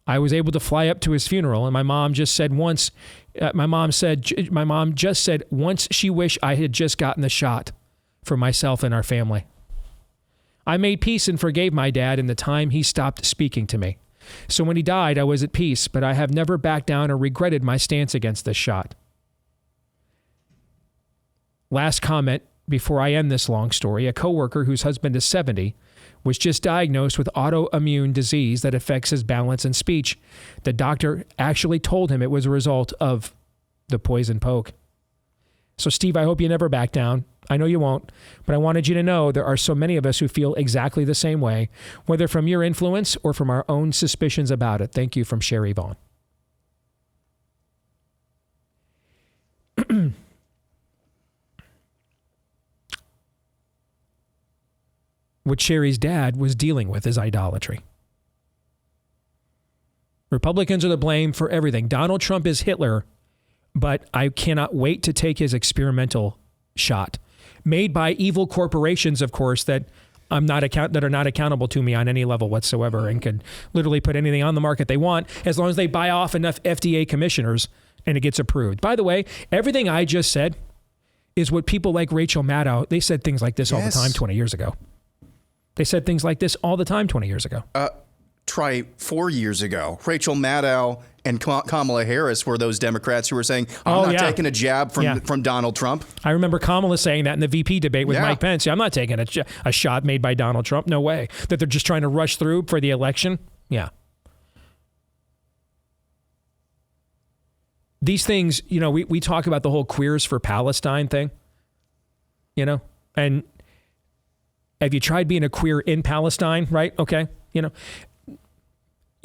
I was able to fly up to his funeral, and my mom just said once she wished I had just gotten the shot for myself and our family. I made peace and forgave my dad in the time he stopped speaking to me. So when he died, I was at peace, but I have never backed down or regretted my stance against this shot. Last comment before I end this long story. A coworker whose husband is 70 was just diagnosed with autoimmune disease that affects his balance and speech. The doctor actually told him it was a result of the poison poke. So, Steve, I hope you never back down. I know you won't, but I wanted you to know there are so many of us who feel exactly the same way, whether from your influence or from our own suspicions about it. Thank you, from Sherry Vaughn. What Sherry's dad was dealing with is idolatry. Republicans are to blame for everything. Donald Trump is Hitler, but I cannot wait to take his experimental shot, made by evil corporations, of course, that are not accountable to me on any level whatsoever, and could literally put anything on the market they want as long as they buy off enough FDA commissioners and it gets approved. By the way, everything I just said is what people like Rachel Maddow, they said things like this all the time 20 years ago. They said things like this all the time 20 years ago. Try 4 years ago. Rachel Maddow and Kamala Harris were those Democrats who were saying, I'm not taking a jab from Donald Trump. I remember Kamala saying that in the VP debate with Mike Pence. I'm not taking a shot made by Donald Trump. No way. That they're just trying to rush through for the election. Yeah. These things, we talk about the whole Queers for Palestine thing, and have you tried being a queer in Palestine, right? Okay. You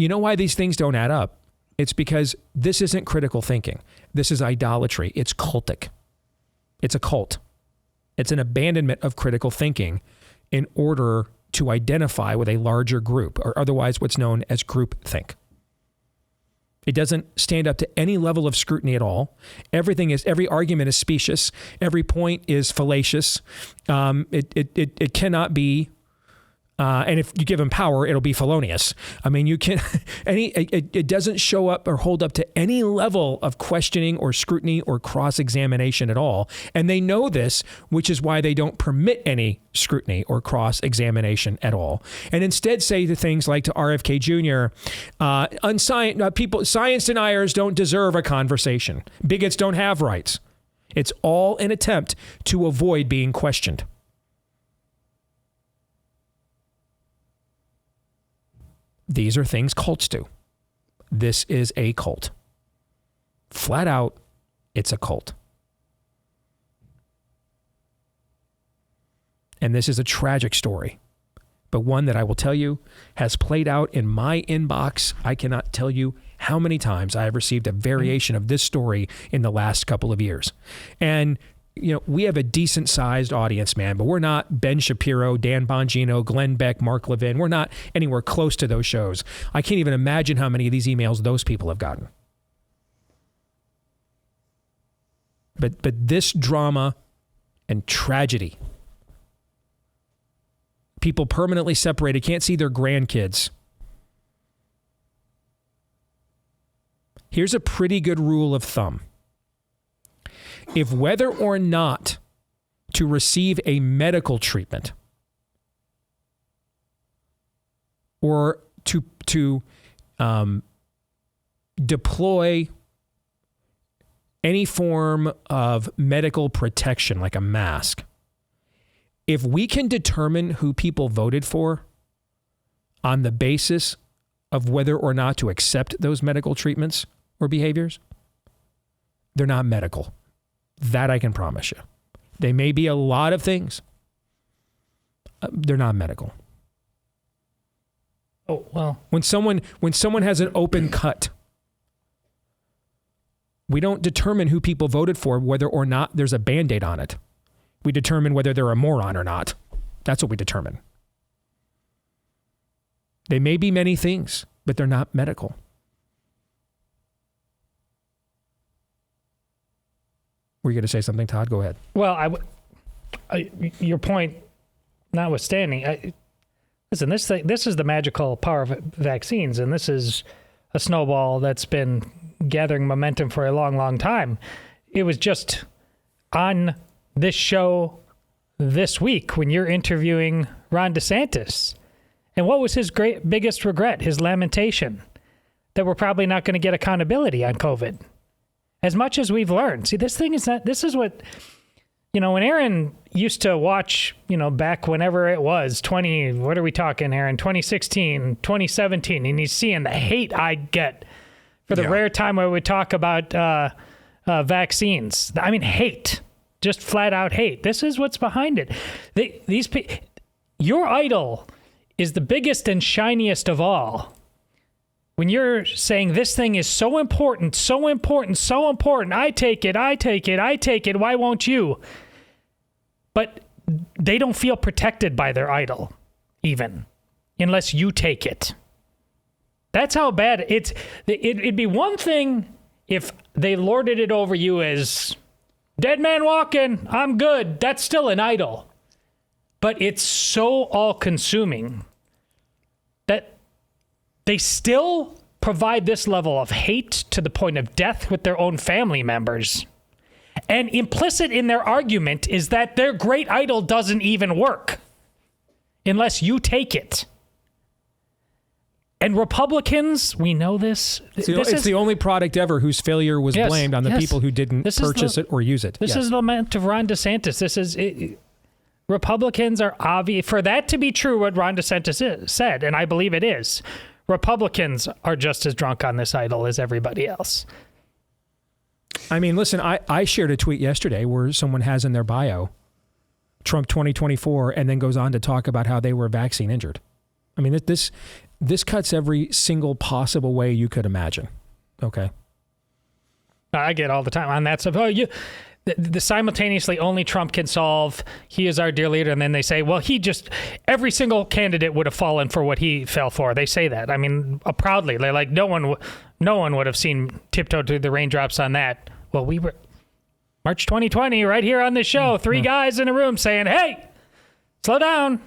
know why these things don't add up? It's because this isn't critical thinking. This is idolatry. It's cultic. It's a cult. It's an abandonment of critical thinking in order to identify with a larger group, or otherwise what's known as groupthink. It doesn't stand up to any level of scrutiny at all. Every argument is specious. Every point is fallacious. It cannot be, and if you give them power, it'll be felonious. I mean, it doesn't show up or hold up to any level of questioning or scrutiny or cross-examination at all. And they know this, which is why they don't permit any scrutiny or cross-examination at all. And instead say to things like to RFK Jr., science deniers don't deserve a conversation. Bigots don't have rights. It's all an attempt to avoid being questioned. These are things cults do. This is a cult. Flat out, it's a cult. And this is a tragic story, but one that I will tell you has played out in my inbox. I cannot tell you how many times I have received a variation of this story in the last couple of years. And we have a decent sized audience, man, but we're not Ben Shapiro, Dan Bongino, Glenn Beck, Mark Levin. We're not anywhere close to those shows. I can't even imagine how many of these emails those people have gotten. But this drama and tragedy, people permanently separated, can't see their grandkids. Here's a pretty good rule of thumb. If whether or not to receive a medical treatment or to deploy any form of medical protection like a mask, if we can determine who people voted for on the basis of whether or not to accept those medical treatments or behaviors, they're not medical. That I can promise you. They may be a lot of things. They're not medical. Oh, well. When someone has an open cut, we don't determine who people voted for whether or not there's a Band-Aid on it. We determine whether they're a moron or not. That's what we determine. They may be many things, but they're not medical. Were you going to say something, Todd? Go ahead. Well, your point notwithstanding, listen, this is the magical power of vaccines, and this is a snowball that's been gathering momentum for a long, long time. It was just on this show this week when you're interviewing Ron DeSantis. And what was his biggest regret, his lamentation? That we're probably not going to get accountability on COVID. As much as we've learned. See, this is what, when Aaron used to watch, back whenever it was, what are we talking, Aaron? 2016, 2017, and he's seeing the hate I get for the rare time I would talk about vaccines. I mean, hate. Just flat out hate. This is what's behind it. Your idol is the biggest and shiniest of all. When you're saying this thing is so important, so important, so important, I take it, why won't you? But they don't feel protected by their idol, even, unless you take it. That's how bad it'd be one thing if they lorded it over you as dead man walking, I'm good. That's still an idol. But it's so all-consuming that they still provide this level of hate to the point of death with their own family members. And implicit in their argument is that their great idol doesn't even work unless you take it. And Republicans, we know this. It's the only product ever whose failure was blamed on the people who didn't purchase it or use it. This is the lament of Ron DeSantis. Republicans are obvious. For that to be true, what Ron DeSantis said, and I believe it is, Republicans are just as drunk on this idol as everybody else. I mean, listen, I shared a tweet yesterday where someone has in their bio Trump 2024 and then goes on to talk about how they were vaccine injured. I mean, this cuts every single possible way you could imagine. Okay. I get all the time on that stuff. The simultaneously only Trump can solve. He is our dear leader. And then they say, well, every single candidate would have fallen for what he fell for. They say that. I mean, proudly. They're like, no one would have seen tiptoe through the raindrops on that. Well, we were March 2020 right here on this show. 3 guys in a room saying, hey, slow down.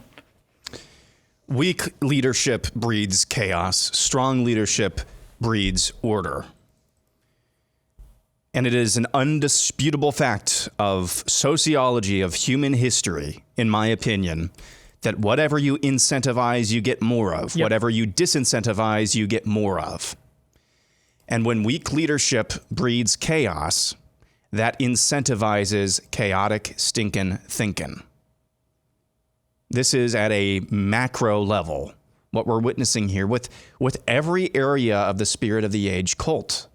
Weak leadership breeds chaos. Strong leadership breeds order. And it is an undisputable fact of sociology, of human history, in my opinion, that whatever you incentivize, you get more of. Yep. Whatever you disincentivize, you get more of. And when weak leadership breeds chaos, that incentivizes chaotic, stinking thinking. This is at a macro level, what we're witnessing here with every area of the spirit of the age cult.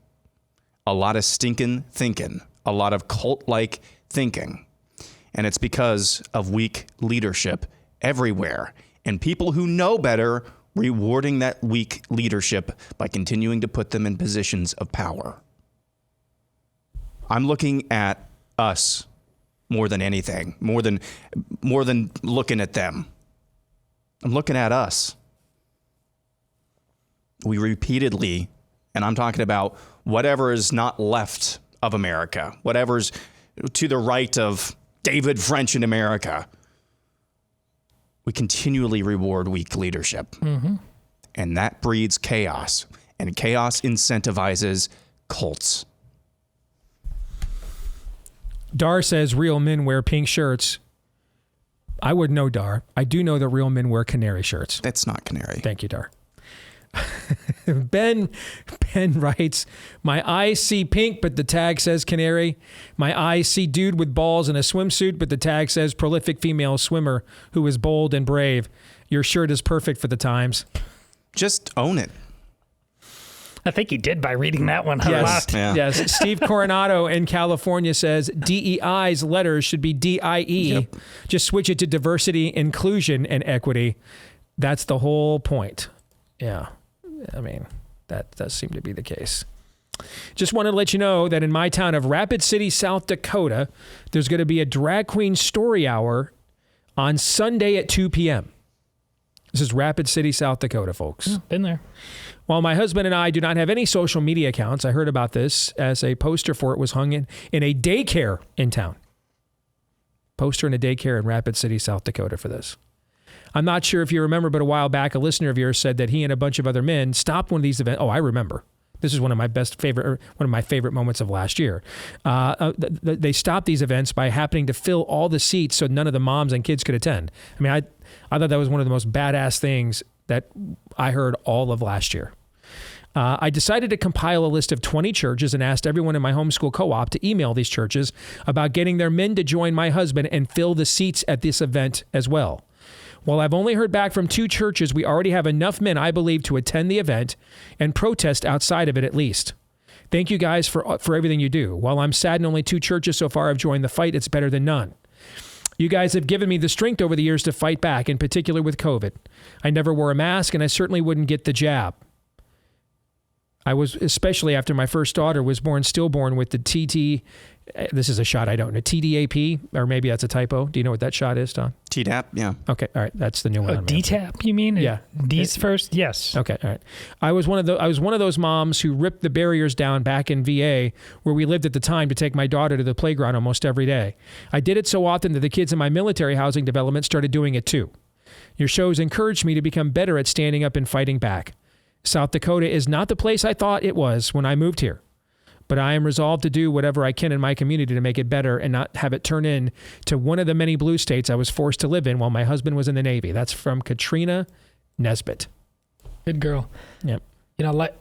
A lot of stinking thinking, a lot of cult-like thinking. And it's because of weak leadership everywhere. And people who know better rewarding that weak leadership by continuing to put them in positions of power. I'm looking at us more than anything, more than looking at them. I'm looking at us. We repeatedly, and I'm talking about whatever is not left of America, whatever's to the right of David French in America, we continually reward weak leadership. Mm-hmm. And that breeds chaos. And chaos incentivizes cults. Dar says real men wear pink shirts. I wouldn't know, Dar. I do know that real men wear canary shirts. That's not canary. Thank you, Dar. Ben writes, my eyes see pink, but the tag says canary. My eyes see dude with balls in a swimsuit, but the tag says prolific female swimmer who is bold and brave. Your shirt is perfect for the times. Just own it. I think he did by reading that one. Yes, yes. Steve Coronado in California says DEI's letters should be DIE. Yep. Just switch it to diversity, inclusion, and equity. That's the whole point. Yeah. I mean, that does seem to be the case. Just wanted to let you know that in my town of Rapid City, South Dakota, there's going to be a drag queen story hour on Sunday at 2 p.m. This is Rapid City, South Dakota, folks. Been there. While my husband and I do not have any social media accounts, I heard about this as a poster for it was hung in a daycare in town. Poster in a daycare in Rapid City, South Dakota for this. I'm not sure if you remember, but a while back, a listener of yours said that he and a bunch of other men stopped one of these events. Oh, I remember. This is one of my favorite moments of last year. They stopped these events by happening to fill all the seats so none of the moms and kids could attend. I mean, I thought that was one of the most badass things that I heard all of last year. I decided to compile a list of 20 churches and asked everyone in my homeschool co-op to email these churches about getting their men to join my husband and fill the seats at this event as well. While I've only heard back from 2 churches, we already have enough men, I believe, to attend the event and protest outside of it at least. Thank you guys for everything you do. While I'm saddened only 2 churches so far have joined the fight, it's better than none. You guys have given me the strength over the years to fight back, in particular with COVID. I never wore a mask, and I certainly wouldn't get the jab. I was, especially after my first daughter was born, stillborn with the this is a shot I don't know, TDAP, or maybe that's a typo. Do you know what that shot is, Todd? Tdap, yeah. Okay, all right, that's the new one. DTAP, you mean? Yeah. D's first? Yes. Okay, all right. I was one of those moms who ripped the barriers down back in VA where we lived at the time to take my daughter to the playground almost every day. I did it so often that the kids in my military housing development started doing it too. Your shows encouraged me to become better at standing up and fighting back. South Dakota is not the place I thought it was when I moved here. But I am resolved to do whatever I can in my community to make it better and not have it turn into one of the many blue states I was forced to live in while my husband was in the Navy. That's from Katrina Nesbitt. Good girl. Yep. You know, like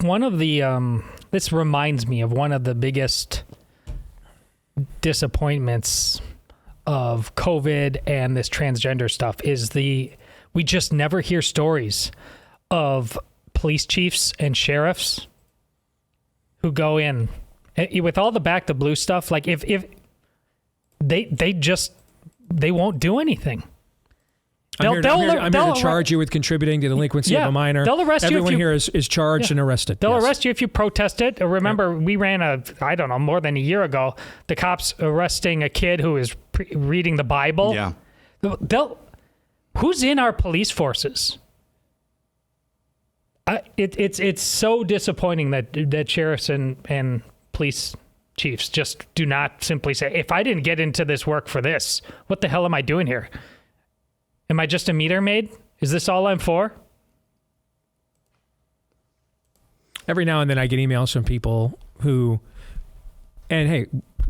one of the this reminds me of one of the biggest disappointments of COVID and this transgender stuff is we just never hear stories of police chiefs and sheriffs who go in with all the back to blue stuff. Like if they won't do anything. I'm here to charge you with contributing to delinquency of a minor. They'll arrest Everyone you. Everyone here is charged and arrested. They'll arrest you if you protest it. Remember, we ran more than a year ago, the cops arresting a kid who is reading the Bible. Yeah. Who's in our police forces? It's so disappointing that sheriffs and police chiefs just do not simply say, if I didn't get into this work for this, what the hell am I doing here? Am I just a meter maid? Is this all I'm for? Every now and then I get emails from people who, and hey,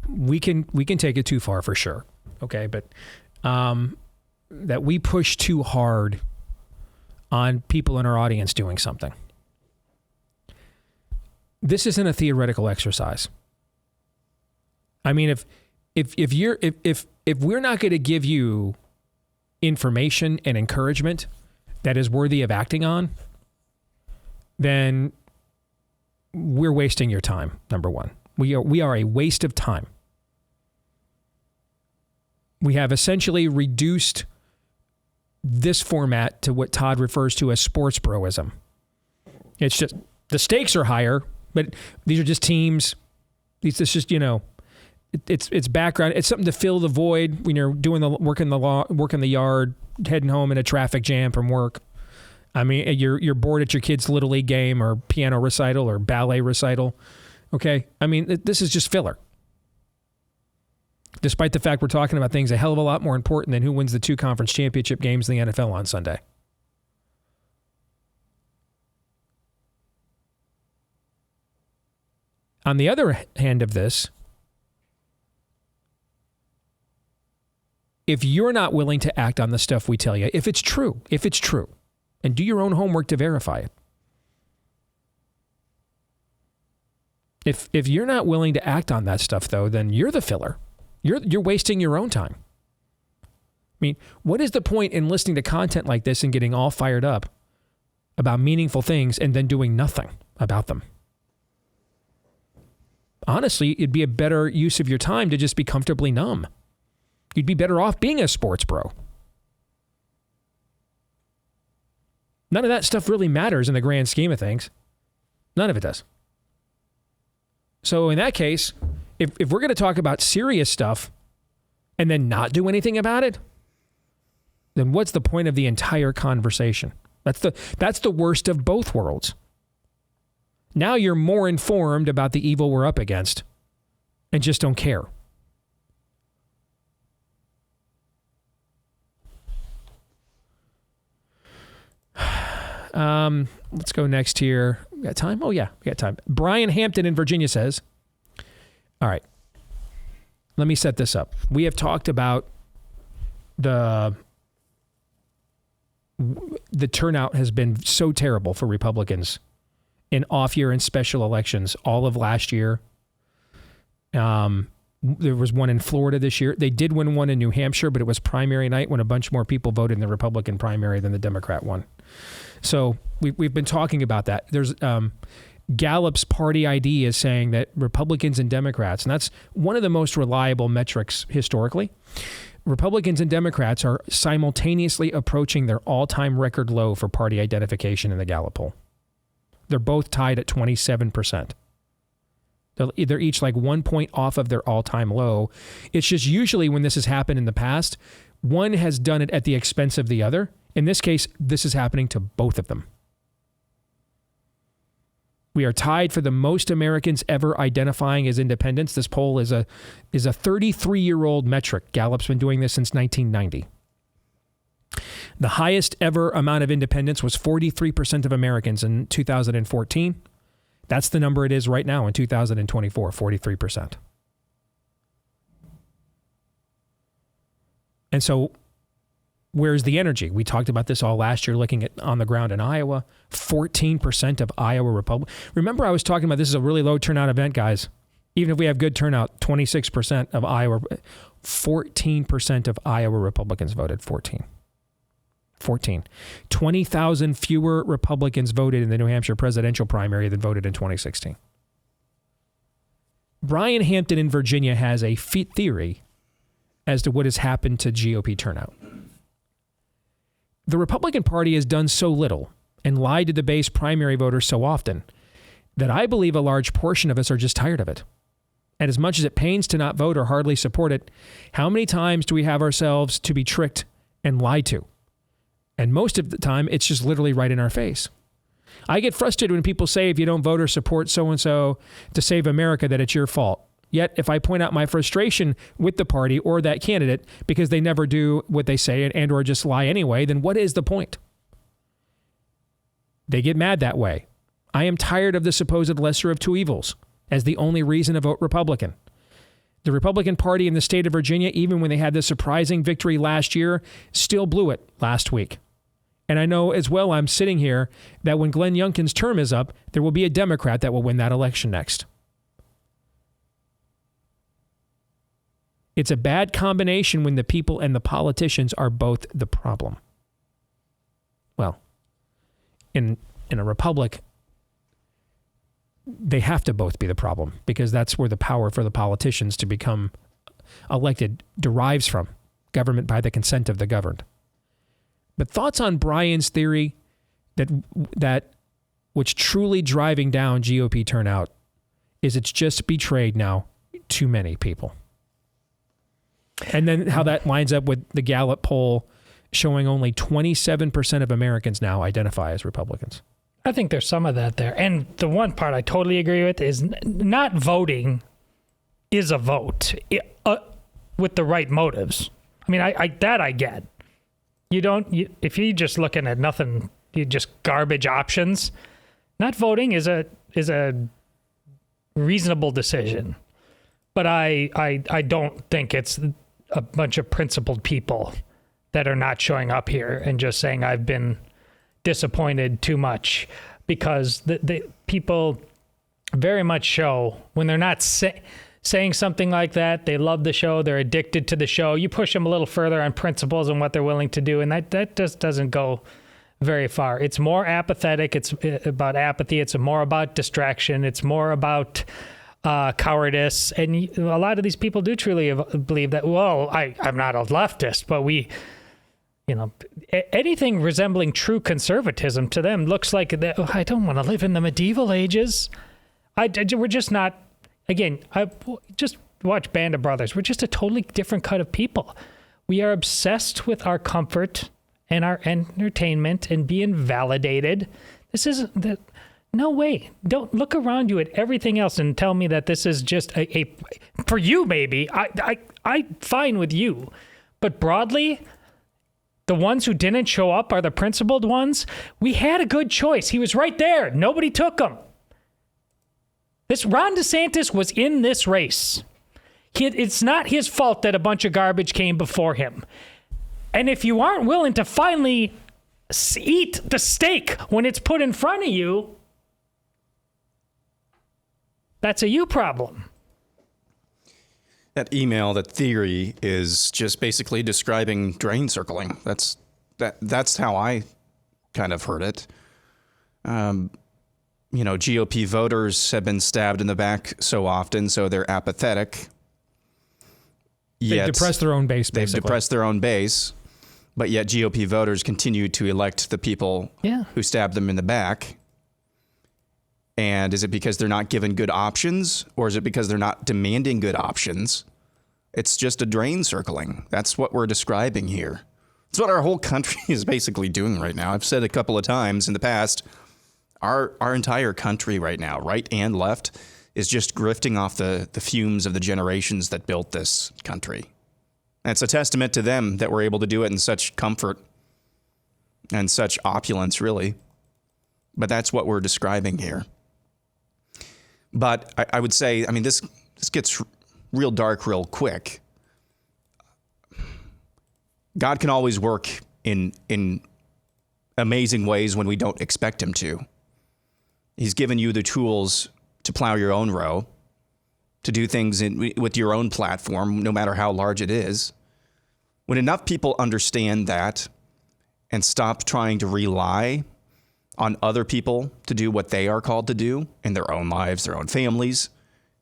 we can take it too far for sure. Okay. But, that we push too hard on people in our audience doing something. This isn't a theoretical exercise. I mean, if we're not going to give you information and encouragement that is worthy of acting on, then we're wasting your time. Number one, we are a waste of time. We have essentially reduced this format to what Todd refers to as sports broism. It's just the stakes are higher, but these are just teams. It's just, it's background. It's something to fill the void when you're doing the work in the yard, heading home in a traffic jam from work. I mean, you're bored at your kid's little league game or piano recital or ballet recital. Okay, I mean, this is just filler. Despite the fact we're talking about things a hell of a lot more important than who wins the 2 conference championship games in the NFL on Sunday. On the other hand of this, if you're not willing to act on the stuff we tell you, if it's true, and do your own homework to verify it. If you're not willing to act on that stuff, though, then you're the filler. You're wasting your own time. I mean, what is the point in listening to content like this and getting all fired up about meaningful things and then doing nothing about them? Honestly, it'd be a better use of your time to just be comfortably numb. You'd be better off being a sports bro. None of that stuff really matters in the grand scheme of things. None of it does. So in that case, if we're going to talk about serious stuff and then not do anything about it, then what's the point of the entire conversation? That's the worst of both worlds. Now you're more informed about the evil we're up against and just don't care. Let's go next here. We got time? Oh, yeah, we got time. Brian Hampton in Virginia says, all right, let me set this up. We have talked about the turnout has been so terrible for Republicans in off-year and special elections all of last year. There was one in Florida this year. They did win one in New Hampshire, but it was primary night when a bunch more people voted in the Republican primary than the Democrat one. So we've been talking about that. There's Gallup's party ID is saying that Republicans and Democrats, and that's one of the most reliable metrics historically, Republicans and Democrats are simultaneously approaching their all-time record low for party identification in the Gallup poll. They're both tied at 27%. They're each like 1 point off of their all-time low. It's just usually when this has happened in the past, one has done it at the expense of the other. In this case, this is happening to both of them. We are tied for the most Americans ever identifying as independents. This poll is a 33-year-old metric. Gallup's been doing this since 1990. The highest ever amount of independents was 43% of Americans in 2014. That's the number it is right now in 2024, 43%. And so where's the energy? We talked about this all last year looking at on the ground in Iowa. 14% of Iowa Republicans. Remember I was talking about this is a really low turnout event, guys. Even if we have good turnout, 26% of Iowa, 14% of Iowa Republicans voted. 14. 20,000 fewer Republicans voted in the New Hampshire presidential primary than voted in 2016. Brian Hampton in Virginia has a theory as to what has happened to GOP turnout. The Republican Party has done so little and lied to the base primary voters so often that I believe a large portion of us are just tired of it. And as much as it pains to not vote or hardly support it, how many times do we have ourselves to be tricked and lied to? And most of the time, it's just literally right in our face. I get frustrated when people say if you don't vote or support so-and-so to save America, that it's your fault. Yet, if I point out my frustration with the party or that candidate because they never do what they say and or just lie anyway, then what is the point? They get mad that way. I am tired of the supposed lesser of two evils as the only reason to vote Republican. The Republican Party in the state of Virginia, even when they had this surprising victory last year, still blew it last week. And I know as well I'm sitting here that when Glenn Youngkin's term is up, there will be a Democrat that will win that election next. It's a bad combination when the people and the politicians are both the problem. Well, in a republic, they have to both be the problem because that's where the power for the politicians to become elected derives from, government by the consent of the governed. But thoughts on Brian's theory that what's truly driving down GOP turnout is it's just betrayed now too many people. And then how that lines up with the Gallup poll showing only 27% of Americans now identify as Republicans. I think there's some of that there. And the one part I totally agree with is not voting is a vote with the right motives. I mean, I get. If you're just looking at nothing, you just garbage options, not voting is a reasonable decision. But I don't think it's a bunch of principled people that are not showing up here and just saying I've been disappointed too much, because the people very much show when they're not saying something like that. They love the show. They're addicted to the show. You push them a little further on principles and what they're willing to do, and that just doesn't go very far. It's more apathetic. It's about apathy. It's more about distraction. It's more about cowardice. And a lot of these people do truly believe that, well, I'm not a leftist, but anything resembling true conservatism to them looks like I don't want to live in the medieval ages. We're just not, again, I just watch Band of Brothers. We're just a totally different cut of people. We are obsessed with our comfort and our entertainment and being validated. This isn't the no way. Don't look around you at everything else and tell me that this is just a for you maybe. I'm fine with you. But broadly, the ones who didn't show up are the principled ones. We had a good choice. He was right there. Nobody took him. This Ron DeSantis was in this race. It's not his fault that a bunch of garbage came before him. And if you aren't willing to finally eat the steak when it's put in front of you, that's a you problem. That email, that theory is just basically describing drain circling. That's how I kind of heard it. GOP voters have been stabbed in the back so often, so they're apathetic. They've depressed their own base, basically. They've depressed their own base, but yet GOP voters continue to elect the people who stabbed them in the back. And is it because they're not given good options, or is it because they're not demanding good options? It's just a drain circling. That's what we're describing here. It's what our whole country is basically doing right now. I've said a couple of times in the past, our entire country right now, right and left, is just grifting off the fumes of the generations that built this country. And it's a testament to them that we're able to do it in such comfort and such opulence, really. But that's what we're describing here. But I would say, I mean, this gets real dark real quick. God can always work in amazing ways when we don't expect him to. He's given you the tools to plow your own row, to do things with your own platform, no matter how large it is. When enough people understand that and stop trying to rely on other people to do what they are called to do in their own lives, their own families,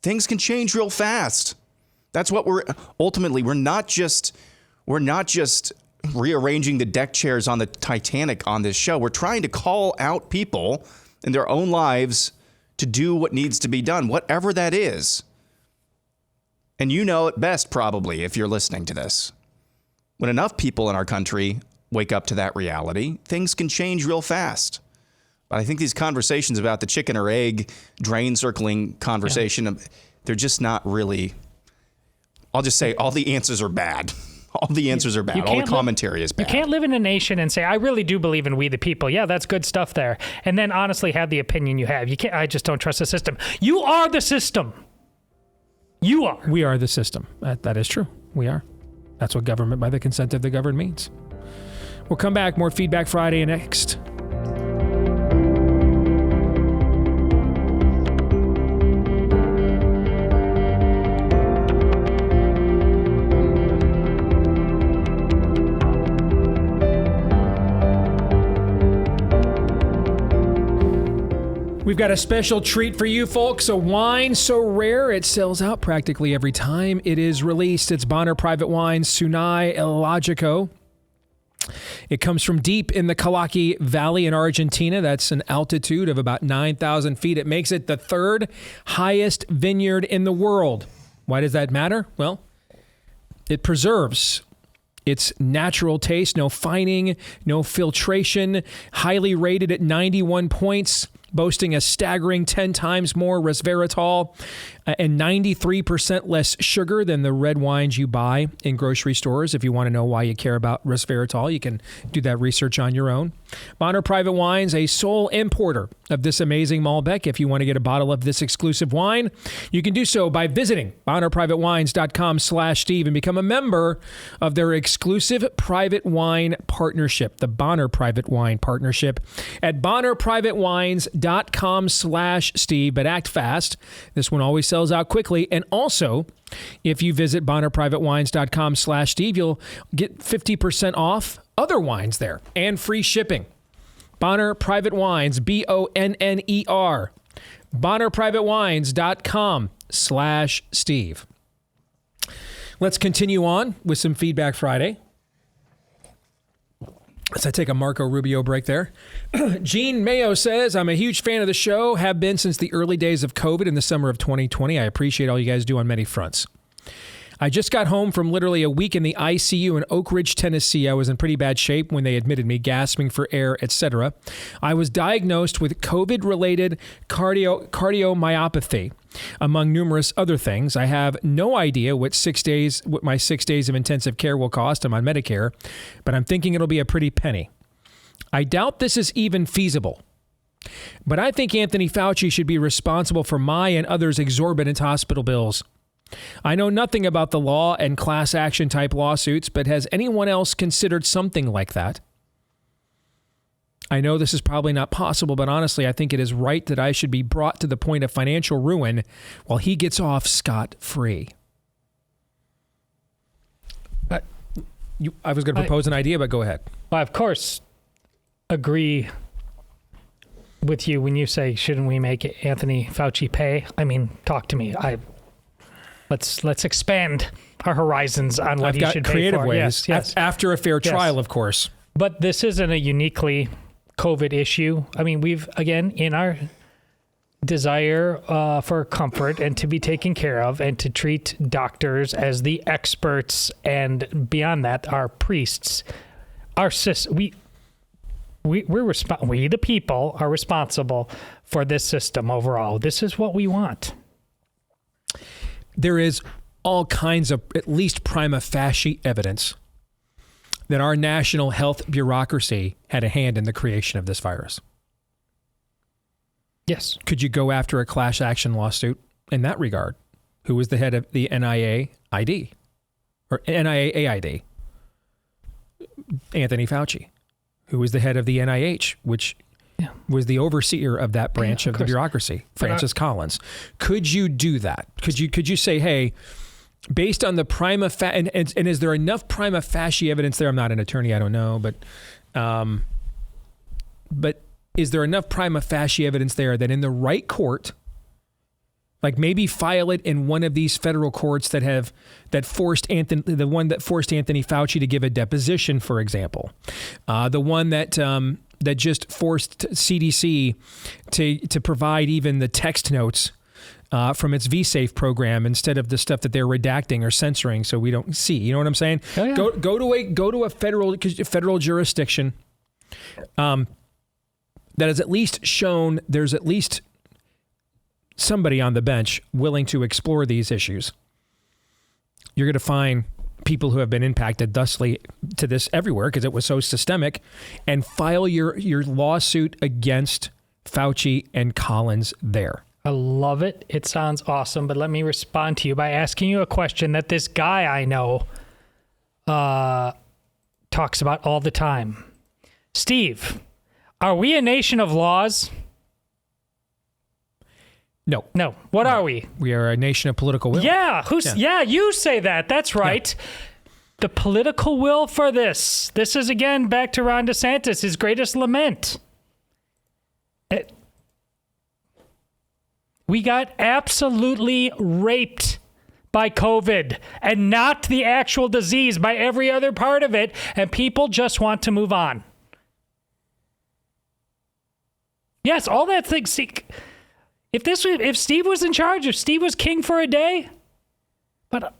things can change real fast. That's what we're not just rearranging the deck chairs on the Titanic on this show. We're trying to call out people in their own lives to do what needs to be done, whatever that is. And you know it best, probably, if you're listening to this. When enough people in our country wake up to that reality, things can change real fast. But I think these conversations about the chicken or egg drain circling conversation, they're just not really, I'll just say all the answers are bad. All the answers are bad. All the commentary is bad. You can't live in a nation and say, I really do believe in we the people. Yeah, that's good stuff there. And then honestly have the opinion you have. You can't. I just don't trust the system. You are the system. You are. We are the system. That is true. We are. That's what government by the consent of the governed means. We'll come back. More Feedback Friday next. We've got a special treat for you folks, a wine so rare it sells out practically every time it is released. It's Bonner Private Wine's Sunai Elagico. It comes from deep in the Calaki Valley in Argentina. That's an altitude of about 9,000 feet. It makes it the third highest vineyard in the world. Why does that matter? Well, it preserves its natural taste, no fining, no filtration, highly rated at 91 points. Boasting a staggering 10 times more resveratrol and 93% less sugar than the red wines you buy in grocery stores. If you want to know why you care about resveratrol, you can do that research on your own. Bonner Private Wines, a sole importer of this amazing Malbec. If you want to get a bottle of this exclusive wine, you can do so by visiting bonnerprivatewines.com/Steve and become a member of their exclusive private wine partnership, the Bonner Private Wine Partnership, at bonnerprivatewines.com/Steve. But act fast. This one always sells out quickly. And also, if you visit bonnerprivatewines.com/Steve, you'll get 50% off other wines there and free shipping. Bonner Private Wines, BONNER. bonnerprivatewines.com/Steve. Let's continue on with some Feedback Friday. As I take a Marco Rubio break there. Gene Mayo says, I'm a huge fan of the show, have been since the early days of COVID in the summer of 2020. I appreciate all you guys do on many fronts. I just got home from literally a week in the ICU in Oak Ridge, Tennessee. I was in pretty bad shape when they admitted me, gasping for air, etc. I was diagnosed with COVID-related cardiomyopathy, among numerous other things. I have no idea what my 6 days of intensive care will cost. I'm on Medicare, but I'm thinking it'll be a pretty penny. I doubt this is even feasible. But I think Anthony Fauci should be responsible for my and others' exorbitant hospital bills. I know nothing about the law and class action type lawsuits, but has anyone else considered something like that? I know this is probably not possible, but honestly, I think it is right that I should be brought to the point of financial ruin while he gets off scot-free. I was going to propose an idea, but go ahead. I, of course, agree with you when you say, shouldn't we make Anthony Fauci pay? I mean, talk to me. Let's expand our horizons on what he should pay for. I've got creative ways. Yes. After a fair trial, of course. But this isn't a uniquely COVID issue. I mean, we've, again, in our desire for comfort and to be taken care of and to treat doctors as the experts and beyond that, our priests, we the people are responsible for this system overall. This is what we want. There is all kinds of, at least prima facie evidence that our national health bureaucracy had a hand in the creation of this virus. Yes. Could you go after a class action lawsuit in that regard? Who was the head of the NIAID? Or NIAID? Anthony Fauci. Who was the head of the NIH, which was the overseer of that branch of the bureaucracy, Francis Collins. Could you do that? Could you say, hey, based on the prima facie, and is there enough prima facie evidence there? I'm not an attorney, I don't know, but is there enough prima facie evidence there that in the right court, like maybe file it in one of these federal courts that forced Anthony Fauci to give a deposition, for example, the one that just forced CDC to provide even the text notes from its vSafe program instead of the stuff that they're redacting or censoring, so we don't see. You know what I'm saying? Oh, yeah. Go to a federal jurisdiction that has at least shown there's at least somebody on the bench willing to explore these issues. You're going to find people who have been impacted thusly to this everywhere because it was so systemic, and file your lawsuit against Fauci and Collins there. I love it. It sounds awesome, but let me respond to you by asking you a question that this guy I know talks about all the time. Steve, are we a nation of laws? No. What are we? We are a nation of political will. Yeah. You say that. That's right. Yeah. The political will for this. This is, again, back to Ron DeSantis, his greatest lament. We got absolutely raped by COVID, and not the actual disease, by every other part of it, and people just want to move on. Yes, all that thing. If Steve was in charge, if Steve was king for a day, but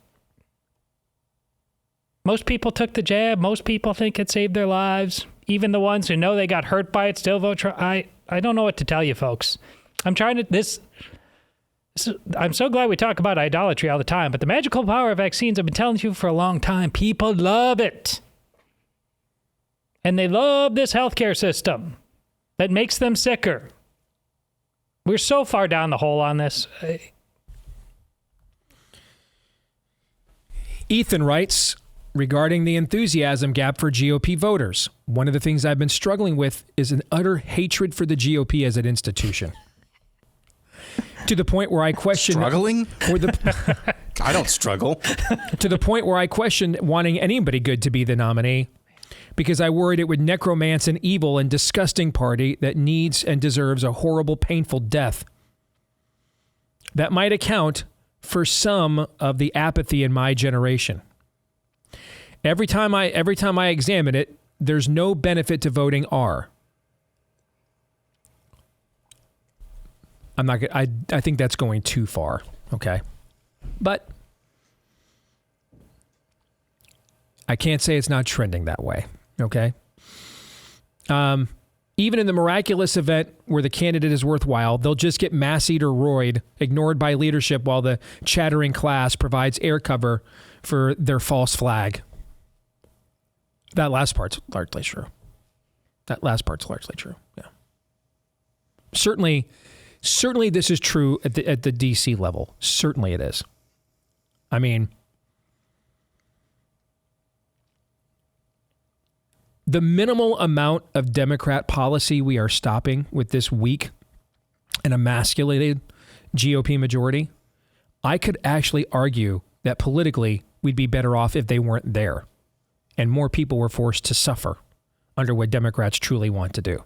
most people took the jab. Most people think it saved their lives. Even the ones who know they got hurt by it still vote. I don't know what to tell you, folks. I'm so glad we talk about idolatry all the time, but the magical power of vaccines, I've been telling you for a long time. People love it. And they love this healthcare system that makes them sicker. We're so far down the hole on this. Ethan writes, regarding the enthusiasm gap for GOP voters, one of the things I've been struggling with is an utter hatred for the GOP as an institution. To the point where I question... Struggling? I don't struggle. To the point where I question wanting anybody good to be the nominee, because I worried it would necromance an evil and disgusting party that needs and deserves a horrible, painful death. That might account for some of the apathy in my generation. Every time I examine it, there's no benefit to voting R. I think that's going too far. Okay. But I can't say it's not trending that way. Okay. Even in the miraculous event where the candidate is worthwhile, they'll just get mass-eater roid, ignored by leadership while the chattering class provides air cover for their false flag. That last part's largely true. Yeah. Certainly this is true at the DC level. Certainly it is. I mean, the minimal amount of Democrat policy we are stopping with this weak and emasculated GOP majority, I could actually argue that politically we'd be better off if they weren't there and more people were forced to suffer under what Democrats truly want to do.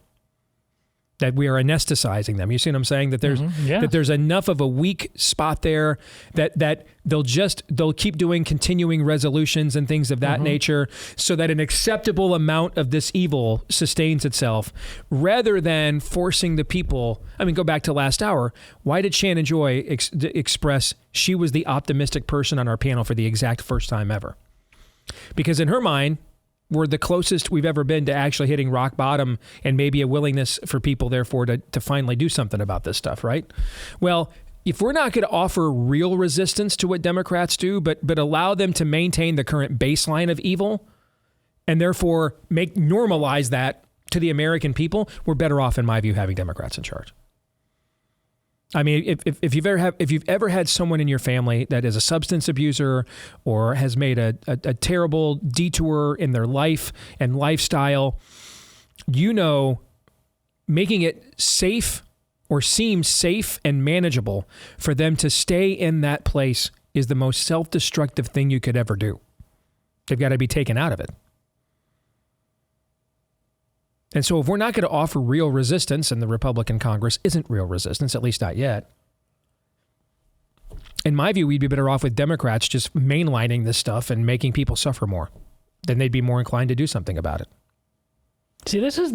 That we are anesthetizing them. You see what I'm saying? That there's enough of a weak spot there that they'll keep doing continuing resolutions and things of that nature so that an acceptable amount of this evil sustains itself rather than forcing the people. I mean, go back to last hour. Why did Shannon Joy express she was the optimistic person on our panel for the exact first time ever? Because in her mind, we're the closest we've ever been to actually hitting rock bottom and maybe a willingness for people, therefore, to finally do something about this stuff, right? Well, if we're not going to offer real resistance to what Democrats do, but allow them to maintain the current baseline of evil and therefore normalize that to the American people, we're better off, in my view, having Democrats in charge. I mean, if you've ever had someone in your family that is a substance abuser or has made a terrible detour in their life and lifestyle, you know, making it safe or seem safe and manageable for them to stay in that place is the most self-destructive thing you could ever do. They've got to be taken out of it. And so if we're not going to offer real resistance, and the Republican Congress isn't real resistance, at least not yet, in my view, we'd be better off with Democrats just mainlining this stuff and making people suffer more. Then they'd be more inclined to do something about it. See, this is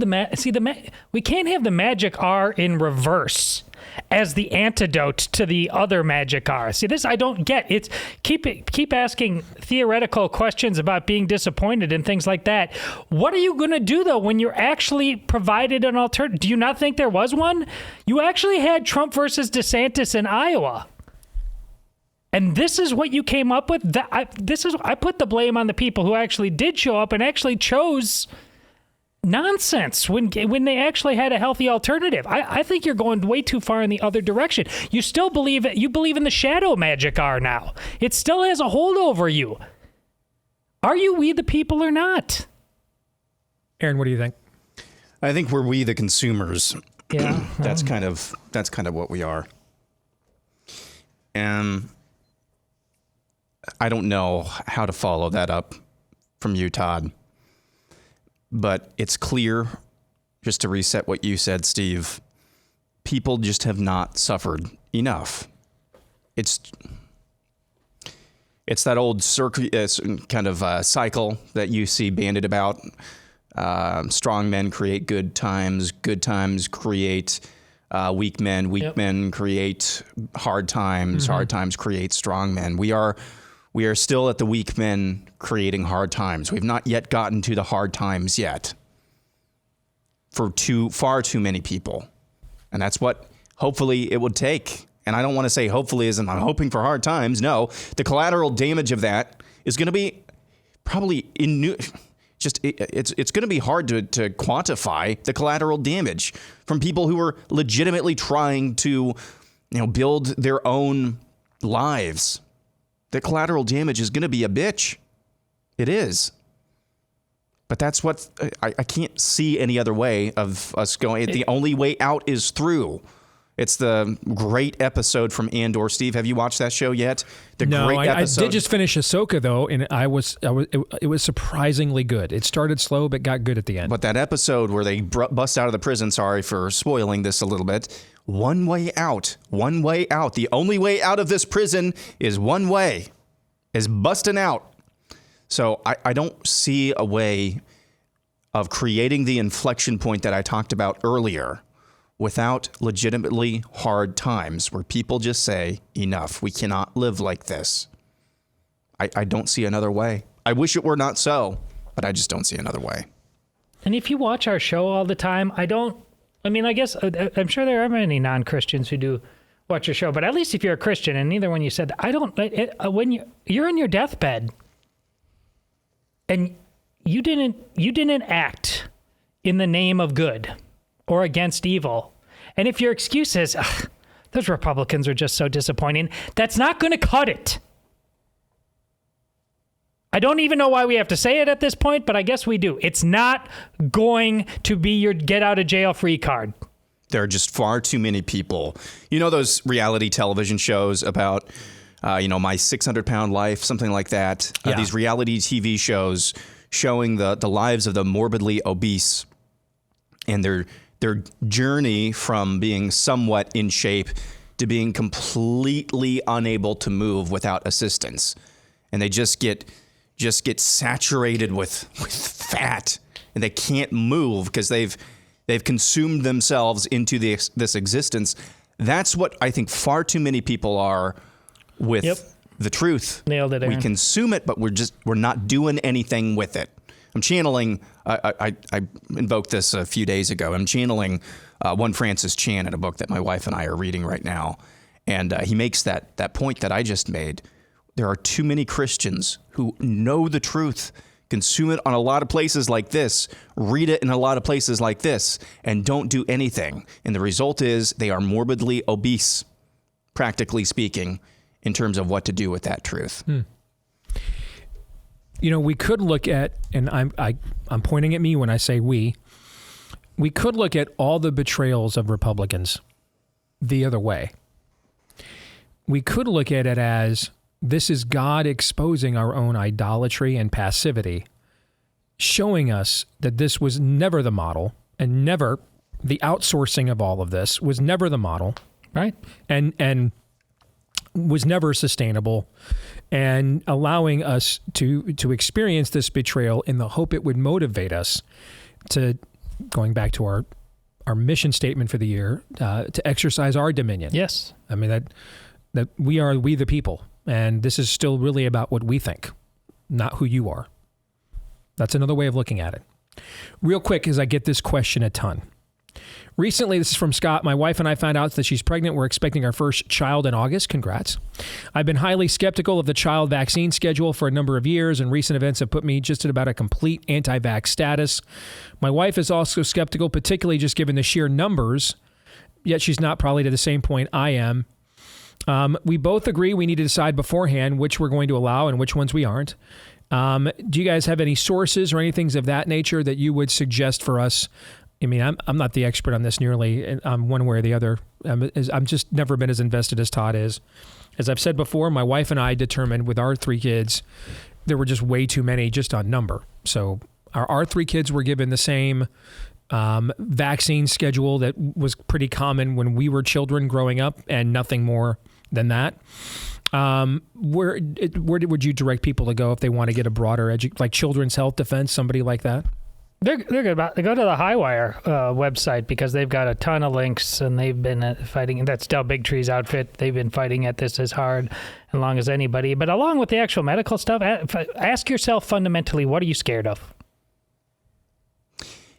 we can't have the magic R in reverse as the antidote to the other magic R. See, this I don't get. It's keep asking theoretical questions about being disappointed and things like that. What are you going to do though when you're actually provided an alternative? Do you not think there was one? You actually had Trump versus DeSantis in Iowa. And this is what you came up with. I put the blame on the people who actually did show up and actually chose nonsense when they actually had a healthy alternative. I think you're going way too far in the other direction. You still believe in the shadow magic R now. It still has a hold over you. Are you we the people or not? Aaron, what do you think? I think we're we the consumers. Yeah. That's kind of what we are. And I don't know how to follow that up from you, Todd. But it's clear, just to reset what you said, Steve, people just have not suffered enough. It's that old kind of cycle that you see bandied about. Strong men create good times create weak men, men create hard times, hard times create strong men. We are still at the weak men creating hard times. We've not yet gotten to the hard times yet for far too many people. And that's what hopefully it would take. And I don't want to say hopefully as in I'm hoping for hard times. No, the collateral damage of that is going to be probably it's going to be hard to quantify the collateral damage from people who are legitimately trying to, build their own lives. The collateral damage is going to be a bitch. It is. But that's what I can't see any other way of us going. The only way out is through. It's the great episode from Andor. Steve, have you watched that show yet? No, I did just finish Ahsoka though, and it was surprisingly good. It started slow, but got good at the end. But that episode where they bust out of the prison, sorry for spoiling this a little bit, one way out. The only way out of this prison is one way, is busting out. So I don't see a way of creating the inflection point that I talked about earlier without legitimately hard times where people just say, enough, we cannot live like this. I don't see another way. I wish it were not so, but I just don't see another way. And if you watch our show all the time, I guess I'm sure there are many non-Christians who do watch your show, but at least if you're a Christian, and neither one you said, when you're in your deathbed and you didn't act in the name of good or against evil. And if your excuse is, those Republicans are just so disappointing, that's not going to cut it. I don't even know why we have to say it at this point, but I guess we do. It's not going to be your get out of jail free card. There are just far too many people. You know those reality television shows about, my 600-pound life, something like that? Yeah. These reality TV shows showing the lives of the morbidly obese and their journey from being somewhat in shape to being completely unable to move without assistance. And they just get saturated with fat, and they can't move because they've consumed themselves into this existence. That's what I think far too many people are with the truth. Nailed it, Aaron. We consume it, but we're not doing anything with it. I'm channeling, I invoked this a few days ago. I'm channeling one Francis Chan in a book that my wife and I are reading right now. And he makes that point that I just made. There are too many Christians who know the truth, consume it on a lot of places like this, read it in a lot of places like this, and don't do anything. And the result is they are morbidly obese, practically speaking, in terms of what to do with that truth. We could look at, and I'm pointing at me when I say we could look at all the betrayals of Republicans the other way. We could look at it as this is God exposing our own idolatry and passivity, showing us that this was never the model, and never the outsourcing of all of this was never the model, right? And was never sustainable, and allowing us to experience this betrayal in the hope it would motivate us to, going back to our mission statement for the year, to exercise our dominion. Yes. I mean, that we are we the people. And this is still really about what we think, not who you are. That's another way of looking at it. Real quick, as I get this question a ton. Recently, this is from Scott. My wife and I found out that she's pregnant. We're expecting our first child in August. Congrats. I've been highly skeptical of the child vaccine schedule for a number of years, and recent events have put me just at about a complete anti-vax status. My wife is also skeptical, particularly just given the sheer numbers, yet she's not probably to the same point I am. We both agree we need to decide beforehand which we're going to allow and which ones we aren't. Do you guys have any sources or any things of that nature that you would suggest for us? I mean, I'm not the expert on this nearly one way or the other. I'm just never been as invested as Todd is. As I've said before, my wife and I determined with our 3 kids, there were just way too many just on number. So our 3 kids were given the same vaccine schedule that was pretty common when we were children growing up, and nothing more than that. Where would you direct people to go if they want to get a broader like Children's Health Defense, somebody like that? They're good about. They go to the Highwire website because they've got a ton of links, and they've been fighting. That's Del Bigtree's outfit. They've been fighting at this as hard and long as anybody. But along with the actual medical stuff, ask yourself fundamentally, what are you scared of?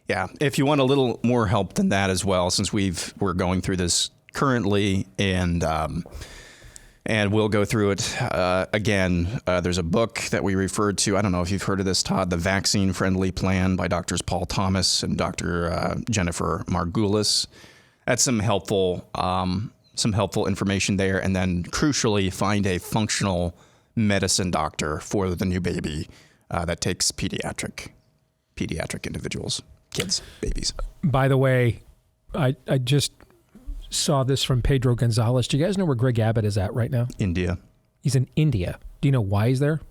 Yeah, if you want a little more help than that as well, since we're going through this currently, and we'll go through it again. There's a book that we referred to. I don't know if you've heard of this, Todd, The Vaccine Friendly Plan by Drs. Paul Thomas and Dr. Jennifer Margulis. That's some helpful information there. And then crucially, find a functional medicine doctor for the new baby that takes pediatric individuals, kids, babies. By the way, I just saw this from Pedro Gonzalez. Do you guys know where Greg Abbott is at right now? India. He's in India. Do you know why he's there?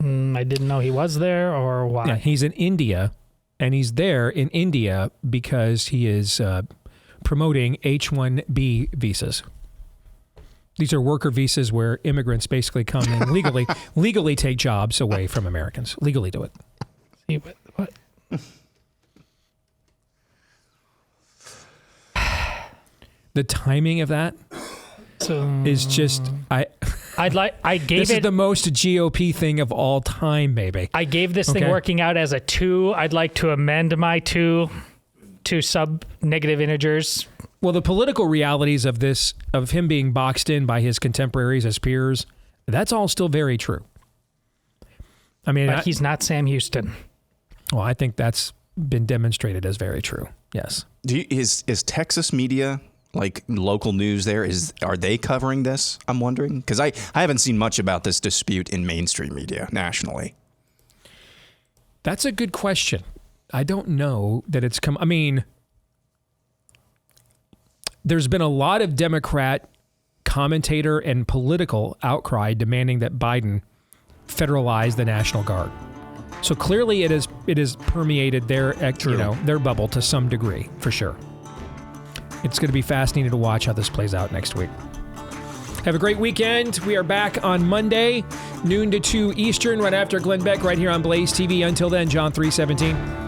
I didn't know he was there, or why. Yeah, he's in India, and he's there in India because he is promoting H-1B visas. These are worker visas where immigrants basically come and legally take jobs away from Americans. Legally do it. See, what? The timing of that is just I gave this it is the most GOP thing of all time, maybe. I gave this thing working out as a 2. I'd like to amend my 2 to sub-negative integers. Well, the political realities of this, of him being boxed in by his contemporaries, his peers, that's all still very true. I mean, but he's not Sam Houston. Well, I think that's been demonstrated as very true. Yes. Is Texas media, like local news there, are they covering this? I'm wondering, because I haven't seen much about this dispute in mainstream media nationally. That's a good question. I don't know that it's come. I mean, there's been a lot of Democrat commentator and political outcry demanding that Biden federalize the National Guard. So clearly it is permeated their their bubble to some degree, for sure. It's going to be fascinating to watch how this plays out next week. Have a great weekend. We are back on Monday, noon to 2 Eastern, right after Glenn Beck, right here on Blaze TV. Until then, John 3:17.